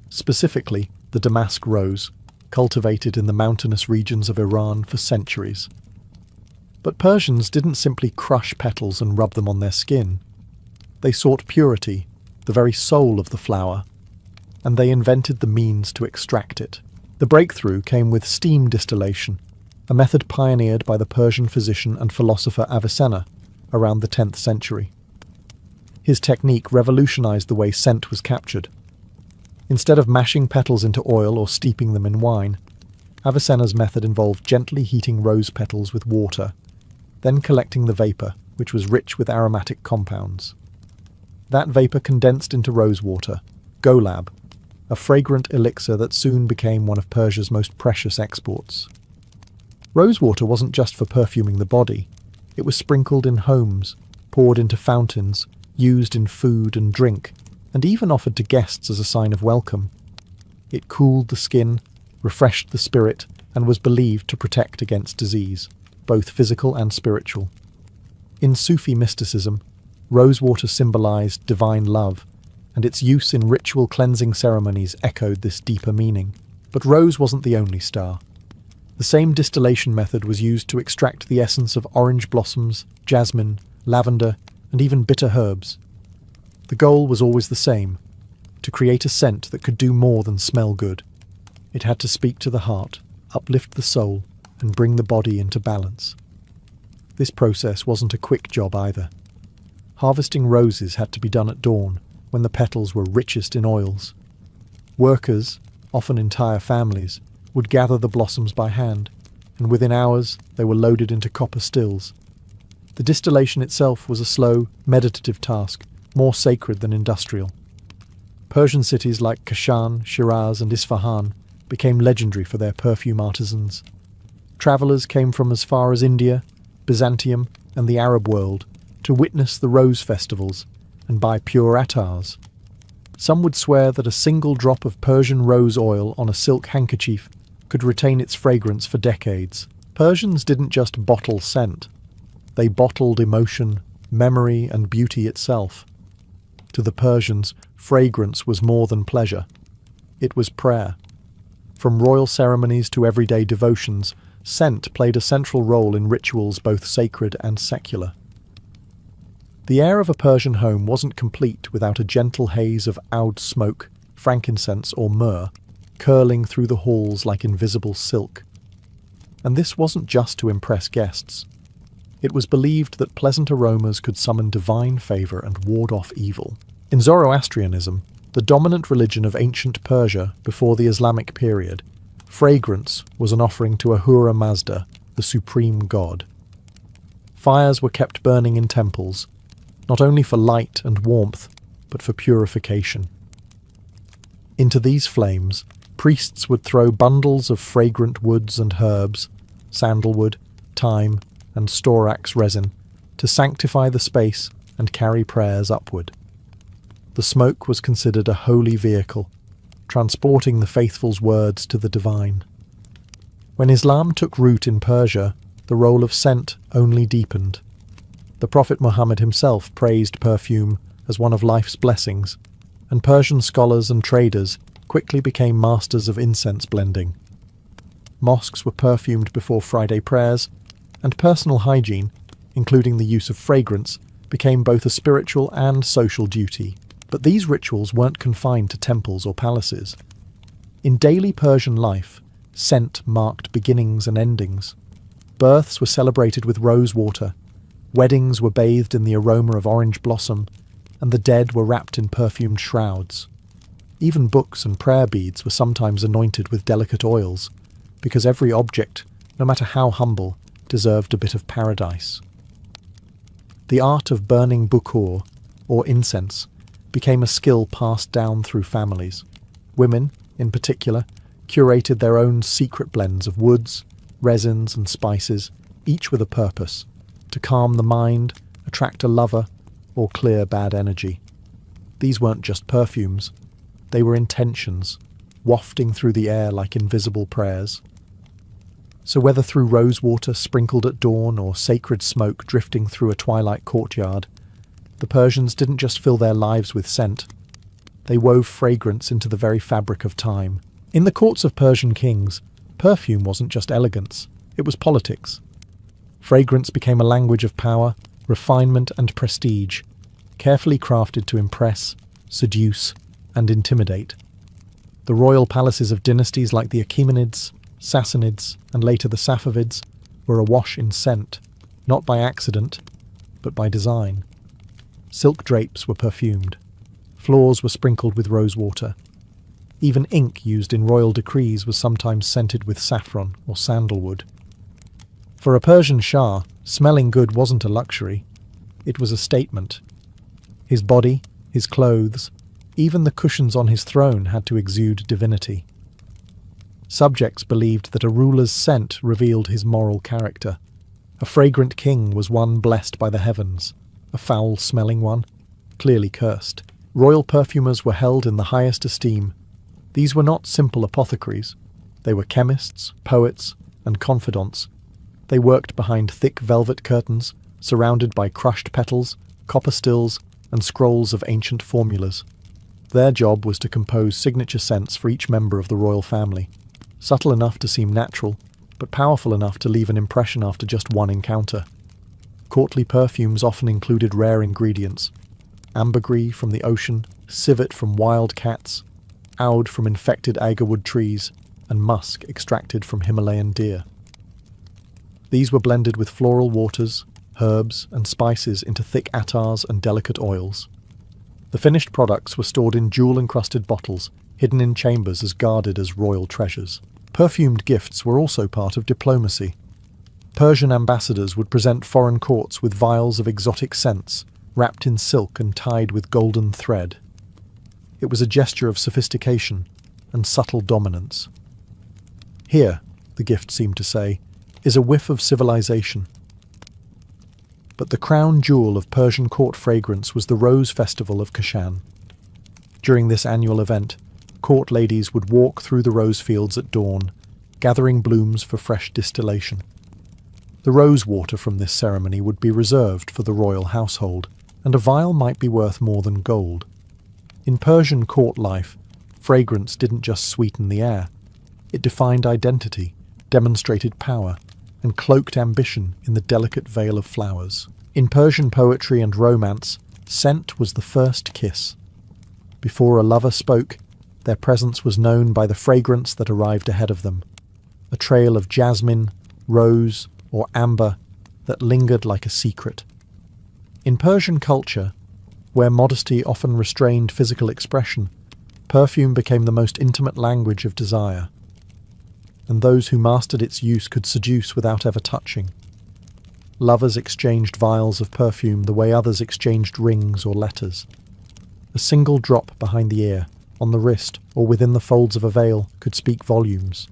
Specifically, the damask rose, cultivated in the mountainous regions of Iran for centuries. But Persians didn't simply crush petals and rub them on their skin. They sought purity, the very soul of the flower, and they invented the means to extract it. The breakthrough came with steam distillation, a method pioneered by the Persian physician and philosopher Avicenna around the 10th century. His technique revolutionized the way scent was captured. Instead of mashing petals into oil or steeping them in wine, Avicenna's method involved gently heating rose petals with water, then collecting the vapor, which was rich with aromatic compounds. That vapor condensed into rose water, golab, a fragrant elixir that soon became one of Persia's most precious exports. Rosewater wasn't just for perfuming the body. It was sprinkled in homes, poured into fountains, used in food and drink, and even offered to guests as a sign of welcome. It cooled the skin, refreshed the spirit, and was believed to protect against disease, both physical and spiritual. In Sufi mysticism, rosewater symbolized divine love, and its use in ritual cleansing ceremonies echoed this deeper meaning. But rose wasn't the only star. The same distillation method was used to extract the essence of orange blossoms, jasmine, lavender, and even bitter herbs. The goal was always the same: to create a scent that could do more than smell good. It had to speak to the heart, uplift the soul, and bring the body into balance. This process wasn't a quick job either. Harvesting roses had to be done at dawn, when the petals were richest in oils. Workers, often entire families, would gather the blossoms by hand, and within hours they were loaded into copper stills. The distillation itself was a slow, meditative task, more sacred than industrial. Persian cities like Kashan, Shiraz, and Isfahan became legendary for their perfume artisans. Travellers came from as far as India, Byzantium, and the Arab world to witness the rose festivals and buy pure attars. Some would swear that a single drop of Persian rose oil on a silk handkerchief could retain its fragrance for decades. Persians didn't just bottle scent. They bottled emotion, memory, and beauty itself. To the Persians, fragrance was more than pleasure. It was prayer. From royal ceremonies to everyday devotions, scent played a central role in rituals both sacred and secular. The air of a Persian home wasn't complete without a gentle haze of oud smoke, frankincense, or myrrh, curling through the halls like invisible silk. And this wasn't just to impress guests. It was believed that pleasant aromas could summon divine favour and ward off evil. In Zoroastrianism, the dominant religion of ancient Persia before the Islamic period, fragrance was an offering to Ahura Mazda, the supreme god. Fires were kept burning in temples, not only for light and warmth, but for purification. Into these flames, priests would throw bundles of fragrant woods and herbs, sandalwood, thyme, and storax resin, to sanctify the space and carry prayers upward. The smoke was considered a holy vehicle, transporting the faithful's words to the divine. When Islam took root in Persia, the role of scent only deepened. The Prophet Muhammad himself praised perfume as one of life's blessings, and Persian scholars and traders quickly became masters of incense blending. Mosques were perfumed before Friday prayers, and personal hygiene, including the use of fragrance, became both a spiritual and social duty. But these rituals weren't confined to temples or palaces. In daily Persian life, scent marked beginnings and endings. Births were celebrated with rose water, weddings were bathed in the aroma of orange blossom, and the dead were wrapped in perfumed shrouds. Even books and prayer beads were sometimes anointed with delicate oils, because every object, no matter how humble, deserved a bit of paradise. The art of burning bukhor, or incense, became a skill passed down through families. Women, in particular, curated their own secret blends of woods, resins, and spices, each with a purpose: to calm the mind, attract a lover, or clear bad energy. These weren't just perfumes. They were intentions, wafting through the air like invisible prayers. So whether through rose water sprinkled at dawn or sacred smoke drifting through a twilight courtyard, the Persians didn't just fill their lives with scent. They wove fragrance into the very fabric of time. In the courts of Persian kings, perfume wasn't just elegance, it was politics. Fragrance became a language of power, refinement, and prestige, carefully crafted to impress, seduce, and intimidate. The royal palaces of dynasties like the Achaemenids, Sassanids, and later the Safavids were awash in scent, not by accident, but by design. Silk drapes were perfumed. Floors were sprinkled with rosewater. Even ink used in royal decrees was sometimes scented with saffron or sandalwood. For a Persian Shah, smelling good wasn't a luxury. It was a statement. His body, his clothes, even the cushions on his throne had to exude divinity. Subjects believed that a ruler's scent revealed his moral character. A fragrant king was one blessed by the heavens. A foul-smelling one, clearly cursed. Royal perfumers were held in the highest esteem. These were not simple apothecaries. They were chemists, poets, and confidants. They worked behind thick velvet curtains, surrounded by crushed petals, copper stills, and scrolls of ancient formulas. Their job was to compose signature scents for each member of the royal family, subtle enough to seem natural, but powerful enough to leave an impression after just one encounter. Courtly perfumes often included rare ingredients: ambergris from the ocean, civet from wild cats, oud from infected agarwood trees, and musk extracted from Himalayan deer. These were blended with floral waters, herbs, and spices into thick attars and delicate oils. The finished products were stored in jewel-encrusted bottles, hidden in chambers as guarded as royal treasures. Perfumed gifts were also part of diplomacy. Persian ambassadors would present foreign courts with vials of exotic scents, wrapped in silk and tied with golden thread. It was a gesture of sophistication and subtle dominance. Here, the gift seemed to say, is a whiff of civilization. But the crown jewel of Persian court fragrance was the Rose Festival of Kashan. During this annual event, court ladies would walk through the rose fields at dawn, gathering blooms for fresh distillation. The rose water from this ceremony would be reserved for the royal household, and a vial might be worth more than gold. In Persian court life, fragrance didn't just sweeten the air. It defined identity, demonstrated power, and cloaked ambition in the delicate veil of flowers. In Persian poetry and romance, scent was the first kiss. Before a lover spoke, their presence was known by the fragrance that arrived ahead of them, a trail of jasmine, rose, or amber that lingered like a secret. In Persian culture, where modesty often restrained physical expression, perfume became the most intimate language of desire, and those who mastered its use could seduce without ever touching. Lovers exchanged vials of perfume the way others exchanged rings or letters. A single drop behind the ear, on the wrist, or within the folds of a veil could speak volumes.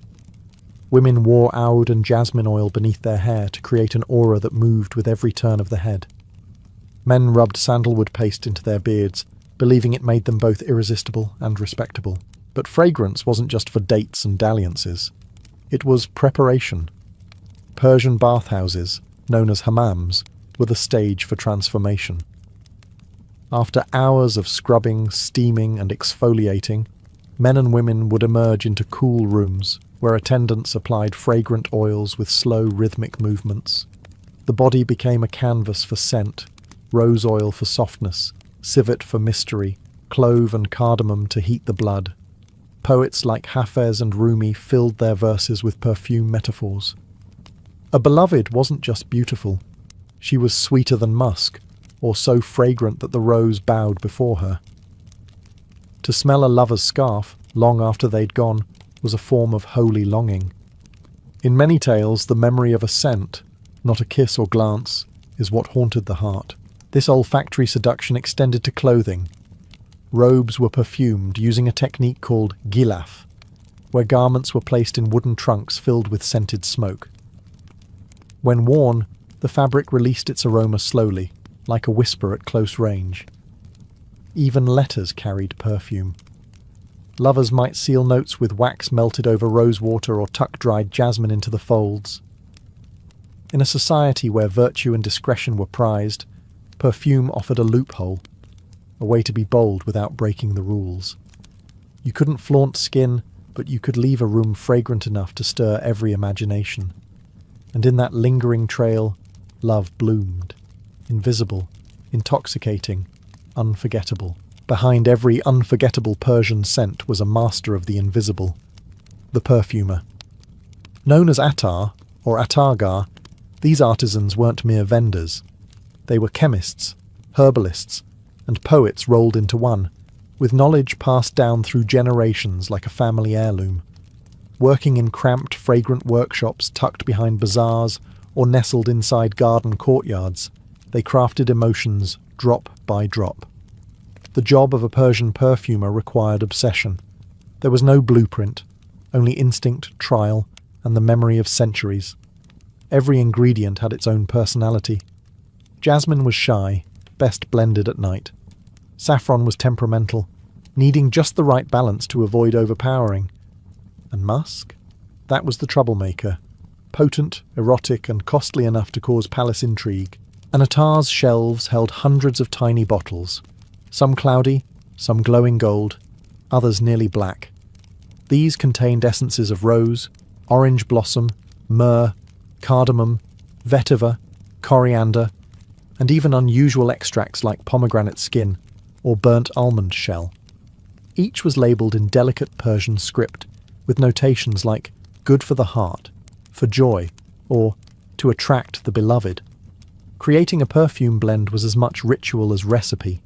Women wore oud and jasmine oil beneath their hair to create an aura that moved with every turn of the head. Men rubbed sandalwood paste into their beards, believing it made them both irresistible and respectable. But fragrance wasn't just for dates and dalliances. It was preparation. Persian bathhouses, known as hammams, were the stage for transformation. After hours of scrubbing, steaming, and exfoliating, men and women would emerge into cool rooms, where attendants applied fragrant oils with slow, rhythmic movements. The body became a canvas for scent, rose oil for softness, civet for mystery, clove and cardamom to heat the blood. Poets like Hafez and Rumi filled their verses with perfume metaphors. A beloved wasn't just beautiful. She was sweeter than musk, or so fragrant that the rose bowed before her. To smell a lover's scarf, long after they'd gone, was a form of holy longing. In many tales, the memory of a scent, not a kiss or glance, is what haunted the heart. This olfactory seduction extended to clothing. Robes were perfumed using a technique called gilaf, where garments were placed in wooden trunks filled with scented smoke. When worn, the fabric released its aroma slowly, like a whisper at close range. Even letters carried perfume. Lovers might seal notes with wax melted over rose water or tuck dried jasmine into the folds. In a society where virtue and discretion were prized, perfume offered a loophole, a way to be bold without breaking the rules. You couldn't flaunt skin, but you could leave a room fragrant enough to stir every imagination. And in that lingering trail, love bloomed. Invisible, intoxicating, unforgettable. Behind every unforgettable Persian scent was a master of the invisible, the perfumer. Known as attar, or attargar, these artisans weren't mere vendors. They were chemists, herbalists, and poets rolled into one, with knowledge passed down through generations like a family heirloom. Working in cramped, fragrant workshops tucked behind bazaars or nestled inside garden courtyards, they crafted emotions drop by drop. The job of a Persian perfumer required obsession. There was no blueprint, only instinct, trial, and the memory of centuries. Every ingredient had its own personality. Jasmine was shy, best blended at night. Saffron was temperamental, needing just the right balance to avoid overpowering. And musk? That was the troublemaker, potent, erotic, and costly enough to cause palace intrigue. And attar's shelves held hundreds of tiny bottles, some cloudy, some glowing gold, others nearly black. These contained essences of rose, orange blossom, myrrh, cardamom, vetiver, coriander, and even unusual extracts like pomegranate skin or burnt almond shell. Each was labelled in delicate Persian script, with notations like good for the heart, for joy, or to attract the beloved. Creating a perfume blend was as much ritual as recipe.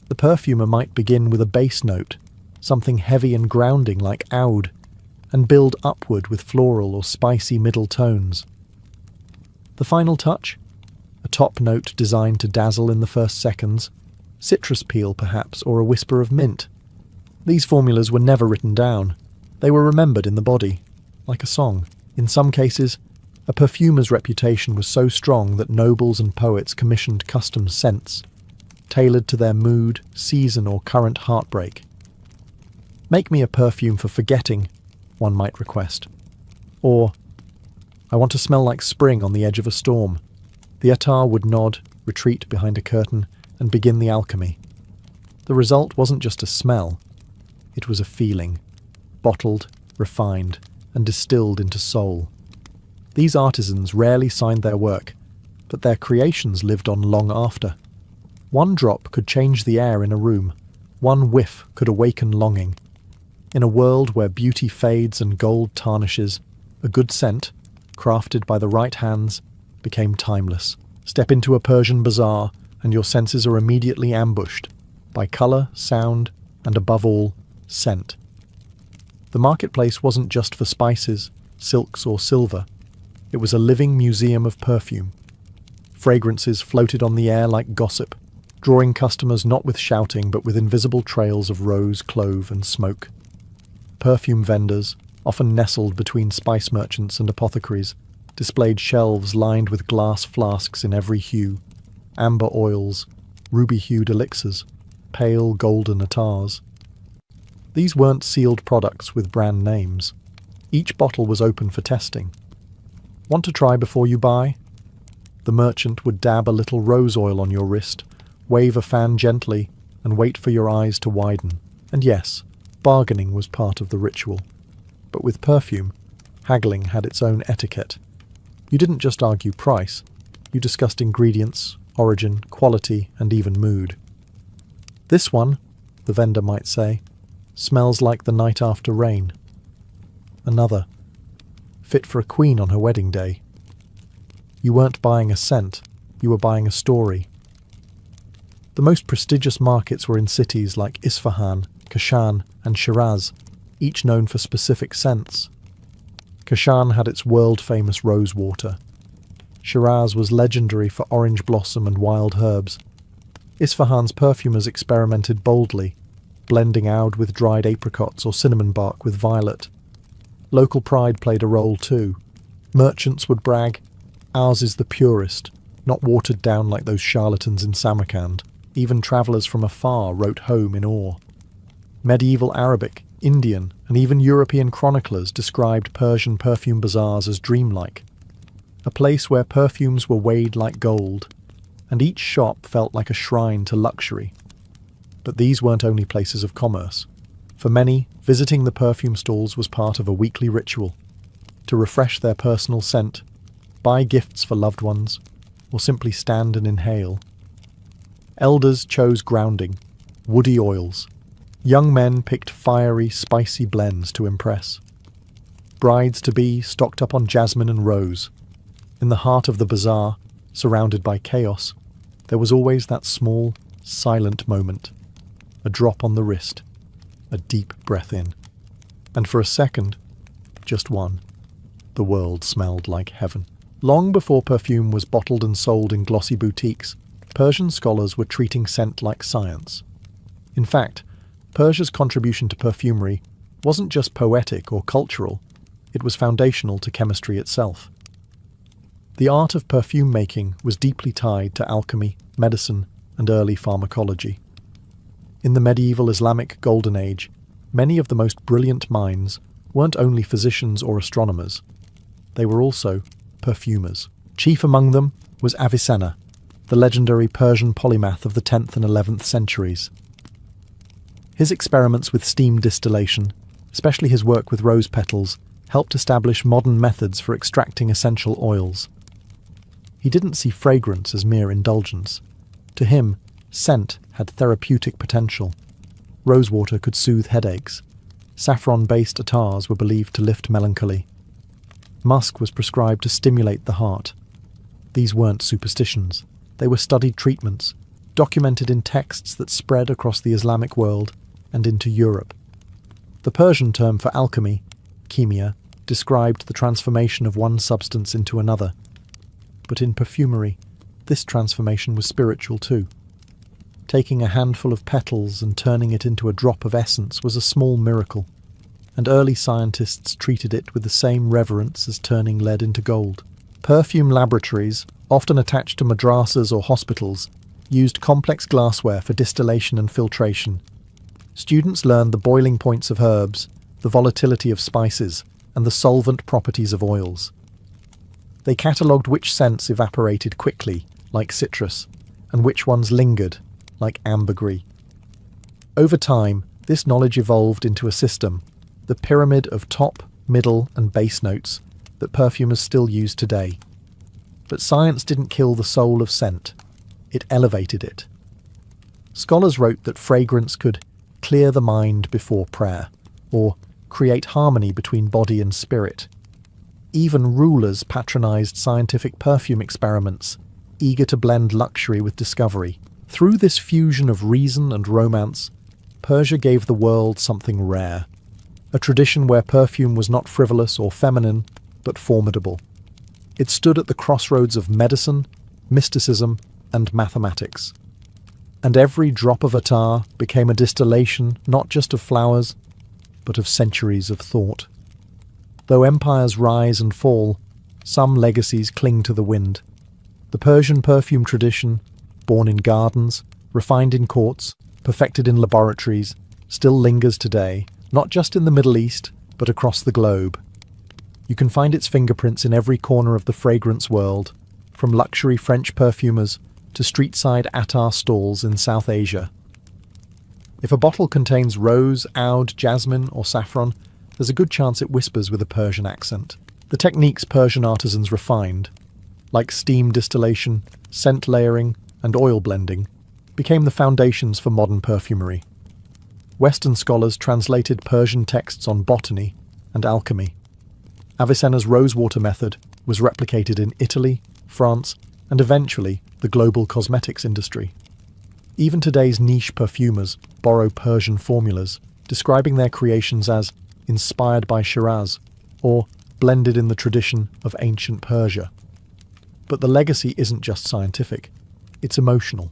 The perfumer might begin with a base note, something heavy and grounding like oud, and build upward with floral or spicy middle tones. The final touch? A top note designed to dazzle in the first seconds, citrus peel perhaps, or a whisper of mint. These formulas were never written down. They were remembered in the body, like a song. In some cases, a perfumer's reputation was so strong that nobles and poets commissioned custom scents, tailored to their mood, season, or current heartbreak. "Make me a perfume for forgetting," one might request. Or, "I want to smell like spring on the edge of a storm." The attar would nod, retreat behind a curtain, and begin the alchemy. The result wasn't just a smell, it was a feeling, bottled, refined, and distilled into soul. These artisans rarely signed their work, but their creations lived on long after. One drop could change the air in a room, one whiff could awaken longing. In a world where beauty fades and gold tarnishes, a good scent, crafted by the right hands, became timeless. Step into a Persian bazaar, and your senses are immediately ambushed by colour, sound, and above all, scent. The marketplace wasn't just for spices, silks, or silver. It was a living museum of perfume. Fragrances floated on the air like gossip, drawing customers not with shouting but with invisible trails of rose, clove, and smoke. Perfume vendors, often nestled between spice merchants and apothecaries, displayed shelves lined with glass flasks in every hue, amber oils, ruby-hued elixirs, pale golden attars. These weren't sealed products with brand names. Each bottle was open for testing. Want to try before you buy? The merchant would dab a little rose oil on your wrist, wave a fan gently, and wait for your eyes to widen. And yes, bargaining was part of the ritual. But with perfume, haggling had its own etiquette. You didn't just argue price, you discussed ingredients, origin, quality, and even mood. "This one," the vendor might say, "smells like the night after rain." Another, "fit for a queen on her wedding day." You weren't buying a scent, you were buying a story. The most prestigious markets were in cities like Isfahan, Kashan, and Shiraz, each known for specific scents. Kashan had its world-famous rose water. Shiraz was legendary for orange blossom and wild herbs. Isfahan's perfumers experimented boldly, blending oud with dried apricots or cinnamon bark with violet. Local pride played a role too. Merchants would brag, "Ours is the purest, not watered down like those charlatans in Samarkand." Even travellers from afar wrote home in awe. Medieval Arabic, Indian, and even European chroniclers described Persian perfume bazaars as dreamlike, a place where perfumes were weighed like gold, and each shop felt like a shrine to luxury. But these weren't only places of commerce. For many, visiting the perfume stalls was part of a weekly ritual. To refresh their personal scent, buy gifts for loved ones, or simply stand and inhale. Elders chose grounding, woody oils. Young men picked fiery, spicy blends to impress. Brides-to-be stocked up on jasmine and rose. In the heart of the bazaar, surrounded by chaos, there was always that small, silent moment. A drop on the wrist, a deep breath in. And for a second, just one, the world smelled like heaven. Long before perfume was bottled and sold in glossy boutiques, Persian scholars were treating scent like science. In fact, Persia's contribution to perfumery wasn't just poetic or cultural, it was foundational to chemistry itself. The art of perfume making was deeply tied to alchemy, medicine, and early pharmacology. In the medieval Islamic Golden Age, many of the most brilliant minds weren't only physicians or astronomers, they were also perfumers. Chief among them was Avicenna, the legendary Persian polymath of the 10th and 11th centuries. His experiments with steam distillation, especially his work with rose petals, helped establish modern methods for extracting essential oils. He didn't see fragrance as mere indulgence. To him, scent had therapeutic potential. Rosewater could soothe headaches. Saffron-based attars were believed to lift melancholy. Musk was prescribed to stimulate the heart. These weren't superstitions. They were studied treatments, documented in texts that spread across the Islamic world and into Europe. The Persian term for alchemy, chemia, described the transformation of one substance into another. But in perfumery, this transformation was spiritual too. Taking a handful of petals and turning it into a drop of essence was a small miracle, and early scientists treated it with the same reverence as turning lead into gold. Perfume laboratories, often attached to madrasas or hospitals, used complex glassware for distillation and filtration. Students learned the boiling points of herbs, the volatility of spices, and the solvent properties of oils. They catalogued which scents evaporated quickly, like citrus, and which ones lingered, like ambergris. Over time, this knowledge evolved into a system, the pyramid of top, middle, and base notes that perfumers still use today. But science didn't kill the soul of scent, it elevated it. Scholars wrote that fragrance could clear the mind before prayer, or create harmony between body and spirit. Even rulers patronized scientific perfume experiments, eager to blend luxury with discovery. Through this fusion of reason and romance, Persia gave the world something rare, a tradition where perfume was not frivolous or feminine, but formidable. It stood at the crossroads of medicine, mysticism, and mathematics. And every drop of attar became a distillation not just of flowers, but of centuries of thought. Though empires rise and fall, some legacies cling to the wind. The Persian perfume tradition, born in gardens, refined in courts, perfected in laboratories, still lingers today, not just in the Middle East, but across the globe. You can find its fingerprints in every corner of the fragrance world, from luxury French perfumers to street-side attar stalls in South Asia. If a bottle contains rose, oud, jasmine, or saffron, there's a good chance it whispers with a Persian accent. The techniques Persian artisans refined, like steam distillation, scent layering, and oil blending, became the foundations for modern perfumery. Western scholars translated Persian texts on botany and alchemy. Avicenna's rosewater method was replicated in Italy, France, and eventually the global cosmetics industry. Even today's niche perfumers borrow Persian formulas, describing their creations as inspired by Shiraz or blended in the tradition of ancient Persia. But the legacy isn't just scientific, it's emotional.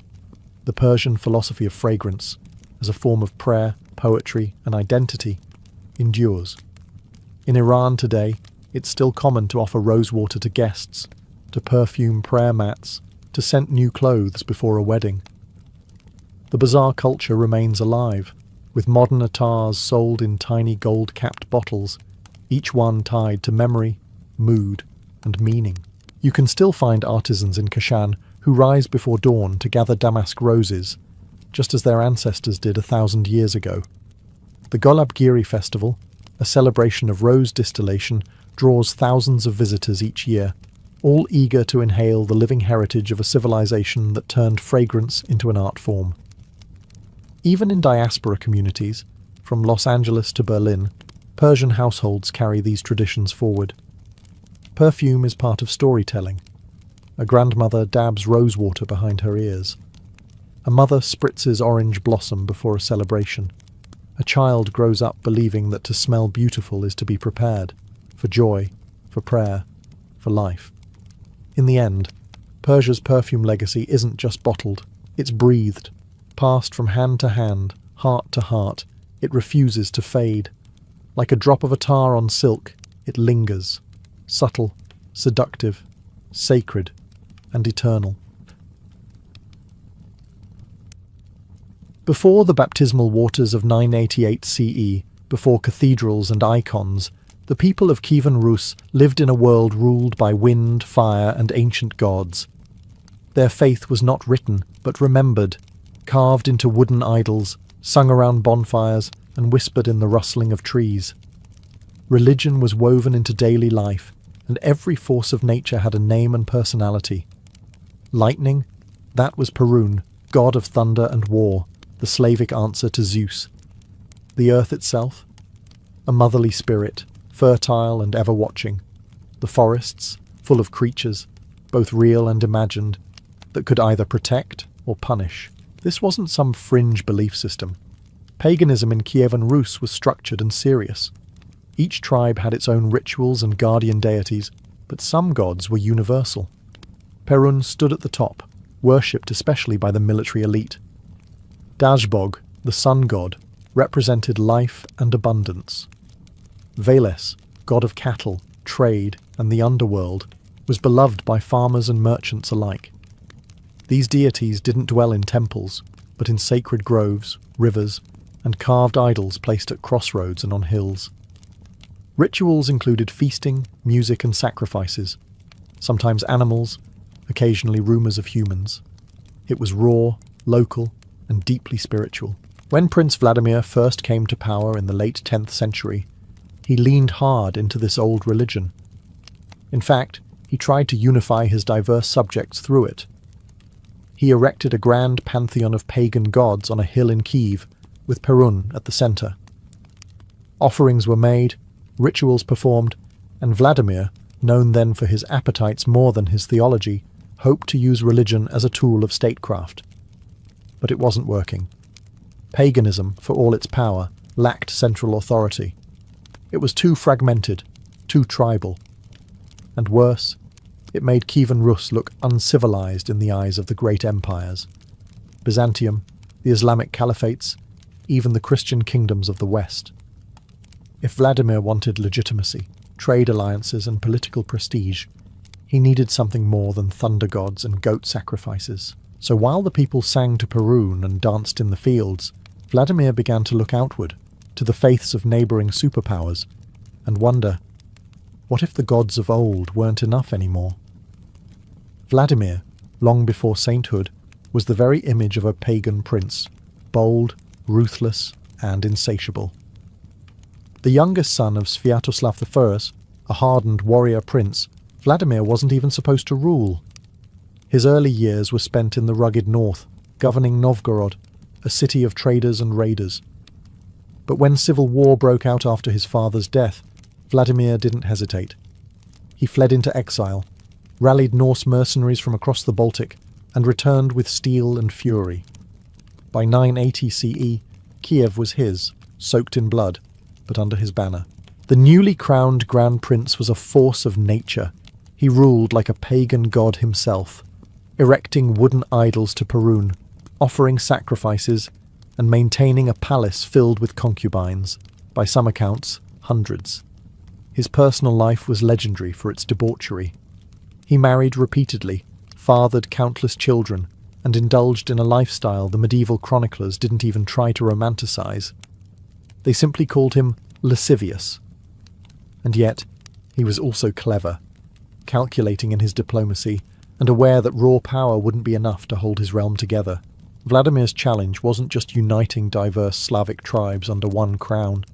The Persian philosophy of fragrance, as a form of prayer, poetry, and identity, endures. In Iran today, it's still common to offer rosewater to guests, to perfume prayer mats, to scent new clothes before a wedding. The bazaar culture remains alive, with modern attars sold in tiny gold-capped bottles, each one tied to memory, mood, and meaning. You can still find artisans in Kashan who rise before dawn to gather damask roses, just as their ancestors did 1,000 years ago. The Golabgiri festival, a celebration of rose distillation, draws thousands of visitors each year, all eager to inhale the living heritage of a civilization that turned fragrance into an art form. Even in diaspora communities, from Los Angeles to Berlin, Persian households carry these traditions forward. Perfume is part of storytelling. A grandmother dabs rosewater behind her ears. A mother spritzes orange blossom before a celebration. A child grows up believing that to smell beautiful is to be prepared, for joy, for prayer, for life. In the end, Persia's perfume legacy isn't just bottled, it's breathed. Passed from hand to hand, heart to heart, it refuses to fade. Like a drop of attar on silk, it lingers, subtle, seductive, sacred, and eternal. Before the baptismal waters of 988 CE, before cathedrals and icons, the people of Kievan Rus lived in a world ruled by wind, fire, and ancient gods. Their faith was not written, but remembered, carved into wooden idols, sung around bonfires, and whispered in the rustling of trees. Religion was woven into daily life, and every force of nature had a name and personality. Lightning, that was Perun, god of thunder and war, the Slavic answer to Zeus. The earth itself, a motherly spirit, fertile and ever-watching. The forests, full of creatures, both real and imagined, that could either protect or punish. This wasn't some fringe belief system. Paganism in Kievan Rus was structured and serious. Each tribe had its own rituals and guardian deities, but some gods were universal. Perun stood at the top, worshipped especially by the military elite. Dazbog, the sun god, represented life and abundance. Veles, god of cattle, trade, and the underworld, was beloved by farmers and merchants alike. These deities didn't dwell in temples, but in sacred groves, rivers, and carved idols placed at crossroads and on hills. Rituals included feasting, music, and sacrifices, sometimes animals, occasionally rumours of humans. It was raw, local, and deeply spiritual. When Prince Vladimir first came to power in the late 10th century, he leaned hard into this old religion. In fact, he tried to unify his diverse subjects through it. He erected a grand pantheon of pagan gods on a hill in Kiev, with Perun at the centre. Offerings were made, rituals performed, and Vladimir, known then for his appetites more than his theology, hoped to use religion as a tool of statecraft. But it wasn't working. Paganism, for all its power, lacked central authority. It was too fragmented, too tribal. And worse, it made Kievan Rus look uncivilized in the eyes of the great empires. Byzantium, the Islamic caliphates, even the Christian kingdoms of the West. If Vladimir wanted legitimacy, trade alliances, and political prestige, he needed something more than thunder gods and goat sacrifices. So while the people sang to Perun and danced in the fields, Vladimir began to look outward, to the faiths of neighbouring superpowers, and wonder, what if the gods of old weren't enough anymore? Vladimir, long before sainthood, was the very image of a pagan prince, bold, ruthless, and insatiable. The youngest son of Sviatoslav I, a hardened warrior prince, Vladimir wasn't even supposed to rule. His early years were spent in the rugged north, governing Novgorod, a city of traders and raiders. But when civil war broke out after his father's death, Vladimir didn't hesitate. He fled into exile, rallied Norse mercenaries from across the Baltic, and returned with steel and fury. By 980 CE, Kiev was his, soaked in blood, but under his banner. The newly crowned Grand Prince was a force of nature. He ruled like a pagan god himself, erecting wooden idols to Perun, offering sacrifices, and maintaining a palace filled with concubines, by some accounts, hundreds. His personal life was legendary for its debauchery. He married repeatedly, fathered countless children, and indulged in a lifestyle the medieval chroniclers didn't even try to romanticize. They simply called him lascivious. And yet, he was also clever, calculating in his diplomacy, and aware that raw power wouldn't be enough to hold his realm together. Vladimir's challenge wasn't just uniting diverse Slavic tribes under one crown.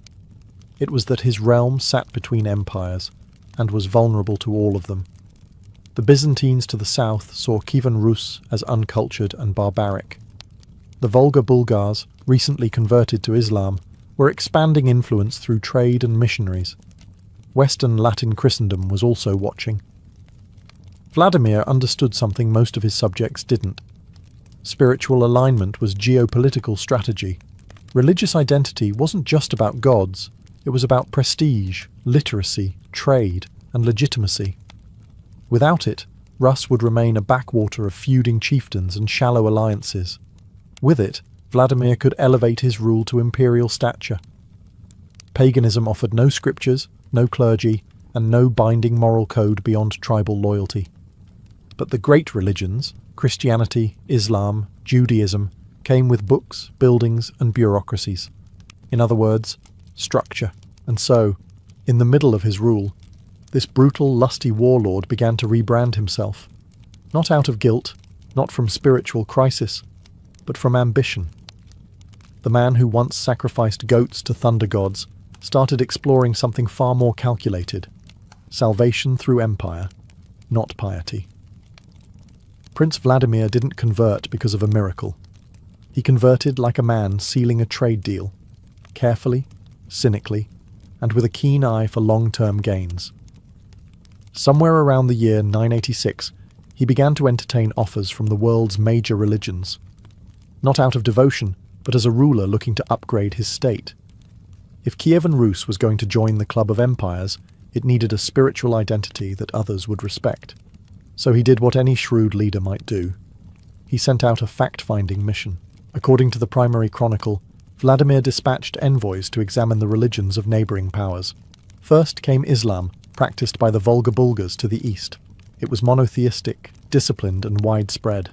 It was that his realm sat between empires, and was vulnerable to all of them. The Byzantines to the south saw Kievan Rus as uncultured and barbaric. The Volga Bulgars, recently converted to Islam, were expanding influence through trade and missionaries. Western Latin Christendom was also watching. Vladimir understood something most of his subjects didn't. Spiritual alignment was geopolitical strategy. Religious identity wasn't just about gods, it was about prestige, literacy, trade, and legitimacy. Without it, Rus would remain a backwater of feuding chieftains and shallow alliances. With it, Vladimir could elevate his rule to imperial stature. Paganism offered no scriptures, no clergy, and no binding moral code beyond tribal loyalty. But the great religions, Christianity, Islam, Judaism, came with books, buildings, and bureaucracies. In other words, structure. And so, in the middle of his rule, this brutal, lusty warlord began to rebrand himself. Not out of guilt, not from spiritual crisis, but from ambition. The man who once sacrificed goats to thunder gods started exploring something far more calculated: salvation through empire, not piety. Prince Vladimir didn't convert because of a miracle. He converted like a man sealing a trade deal, carefully, cynically, and with a keen eye for long-term gains. Somewhere around the year 986, he began to entertain offers from the world's major religions, not out of devotion, but as a ruler looking to upgrade his state. If Kievan Rus was going to join the club of empires, it needed a spiritual identity that others would respect. So he did what any shrewd leader might do. He sent out a fact-finding mission. According to the primary chronicle, Vladimir dispatched envoys to examine the religions of neighbouring powers. First came Islam, practiced by the Volga Bulgars to the east. It was monotheistic, disciplined and widespread.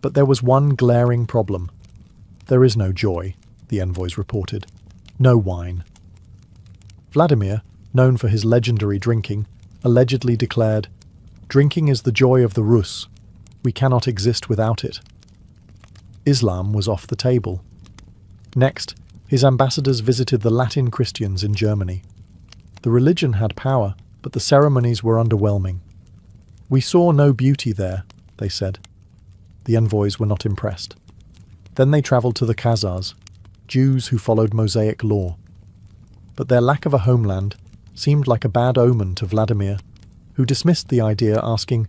But there was one glaring problem. There is no joy, the envoys reported. No wine. Vladimir, known for his legendary drinking, allegedly declared, "Drinking is the joy of the Rus. We cannot exist without it." Islam was off the table. Next, his ambassadors visited the Latin Christians in Germany. The religion had power, but the ceremonies were underwhelming. "We saw no beauty there," they said. The envoys were not impressed. Then they travelled to the Khazars, Jews who followed Mosaic law. But their lack of a homeland seemed like a bad omen to Vladimir, who dismissed the idea, asking,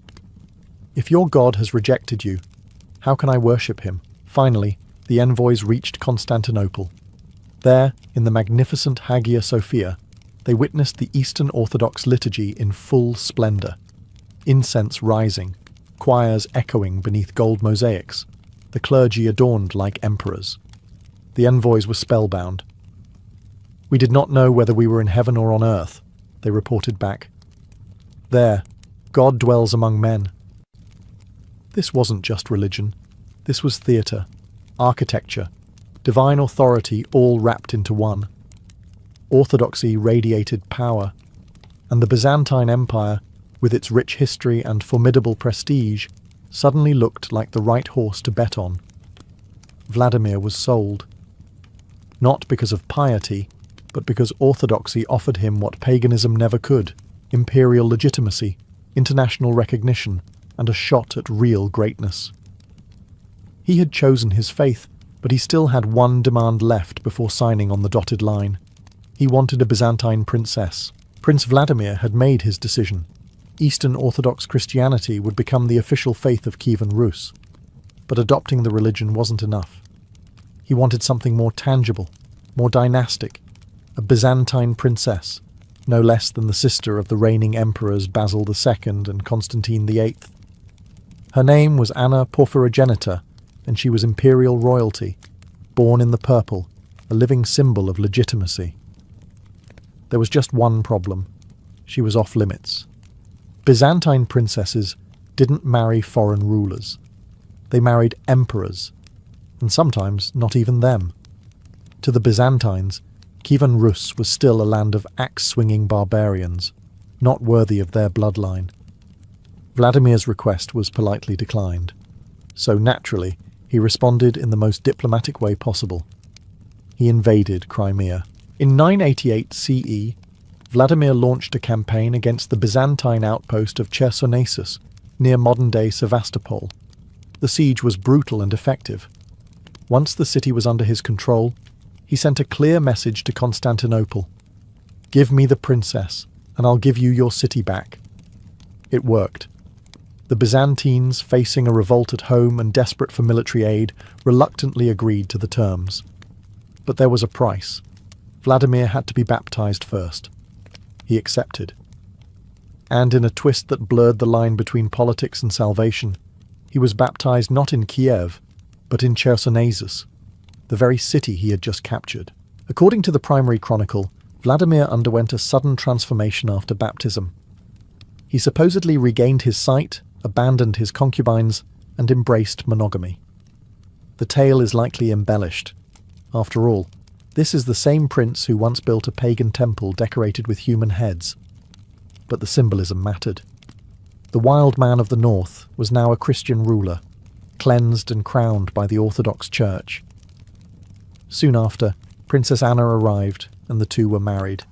"If your God has rejected you, how can I worship him?" Finally, the envoys reached Constantinople. There, in the magnificent Hagia Sophia, they witnessed the Eastern Orthodox liturgy in full splendour. Incense rising, choirs echoing beneath gold mosaics, the clergy adorned like emperors. The envoys were spellbound. "We did not know whether we were in heaven or on earth," they reported back. "There, God dwells among men." This wasn't just religion. This was theatre, architecture, divine authority all wrapped into one. Orthodoxy radiated power, and the Byzantine Empire, with its rich history and formidable prestige, suddenly looked like the right horse to bet on. Vladimir was sold. Not because of piety, but because orthodoxy offered him what paganism never could: imperial legitimacy, international recognition, and a shot at real greatness. He had chosen his faith, but he still had one demand left before signing on the dotted line. He wanted a Byzantine princess. Prince Vladimir had made his decision. Eastern Orthodox Christianity would become the official faith of Kievan Rus. But adopting the religion wasn't enough. He wanted something more tangible, more dynastic, a Byzantine princess, no less than the sister of the reigning emperors Basil II and Constantine VIII. Her name was Anna Porphyrogenita, and she was imperial royalty, born in the purple, a living symbol of legitimacy. There was just one problem. She was off limits. Byzantine princesses didn't marry foreign rulers. They married emperors, and sometimes not even them. To the Byzantines, Kievan Rus was still a land of axe-swinging barbarians, not worthy of their bloodline. Vladimir's request was politely declined, so naturally he responded in the most diplomatic way possible. He invaded Crimea. In 988 CE, Vladimir launched a campaign against the Byzantine outpost of Chersonesus, near modern-day Sevastopol. The siege was brutal and effective. Once the city was under his control, he sent a clear message to Constantinople. "Give me the princess, and I'll give you your city back." It worked. The Byzantines, facing a revolt at home and desperate for military aid, reluctantly agreed to the terms. But there was a price. Vladimir had to be baptized first. He accepted. And in a twist that blurred the line between politics and salvation, he was baptized not in Kiev, but in Chersonesus, the very city he had just captured. According to the primary chronicle, Vladimir underwent a sudden transformation after baptism. He supposedly regained his sight, abandoned his concubines, and embraced monogamy. The tale is likely embellished. After all, this is the same prince who once built a pagan temple decorated with human heads. But the symbolism mattered. The wild man of the north was now a Christian ruler, cleansed and crowned by the Orthodox Church. Soon after, Princess Anna arrived, and the two were married.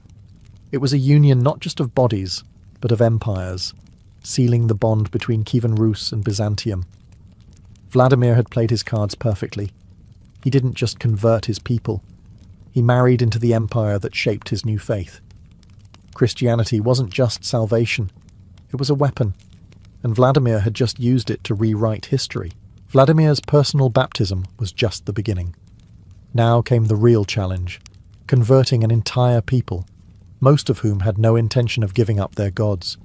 It was a union not just of bodies, but of empires, sealing the bond between Kievan Rus and Byzantium. Vladimir had played his cards perfectly. He didn't just convert his people. He married into the empire that shaped his new faith. Christianity wasn't just salvation. It was a weapon, and Vladimir had just used it to rewrite history. Vladimir's personal baptism was just the beginning. Now came the real challenge, converting an entire people, most of whom had no intention of giving up their gods.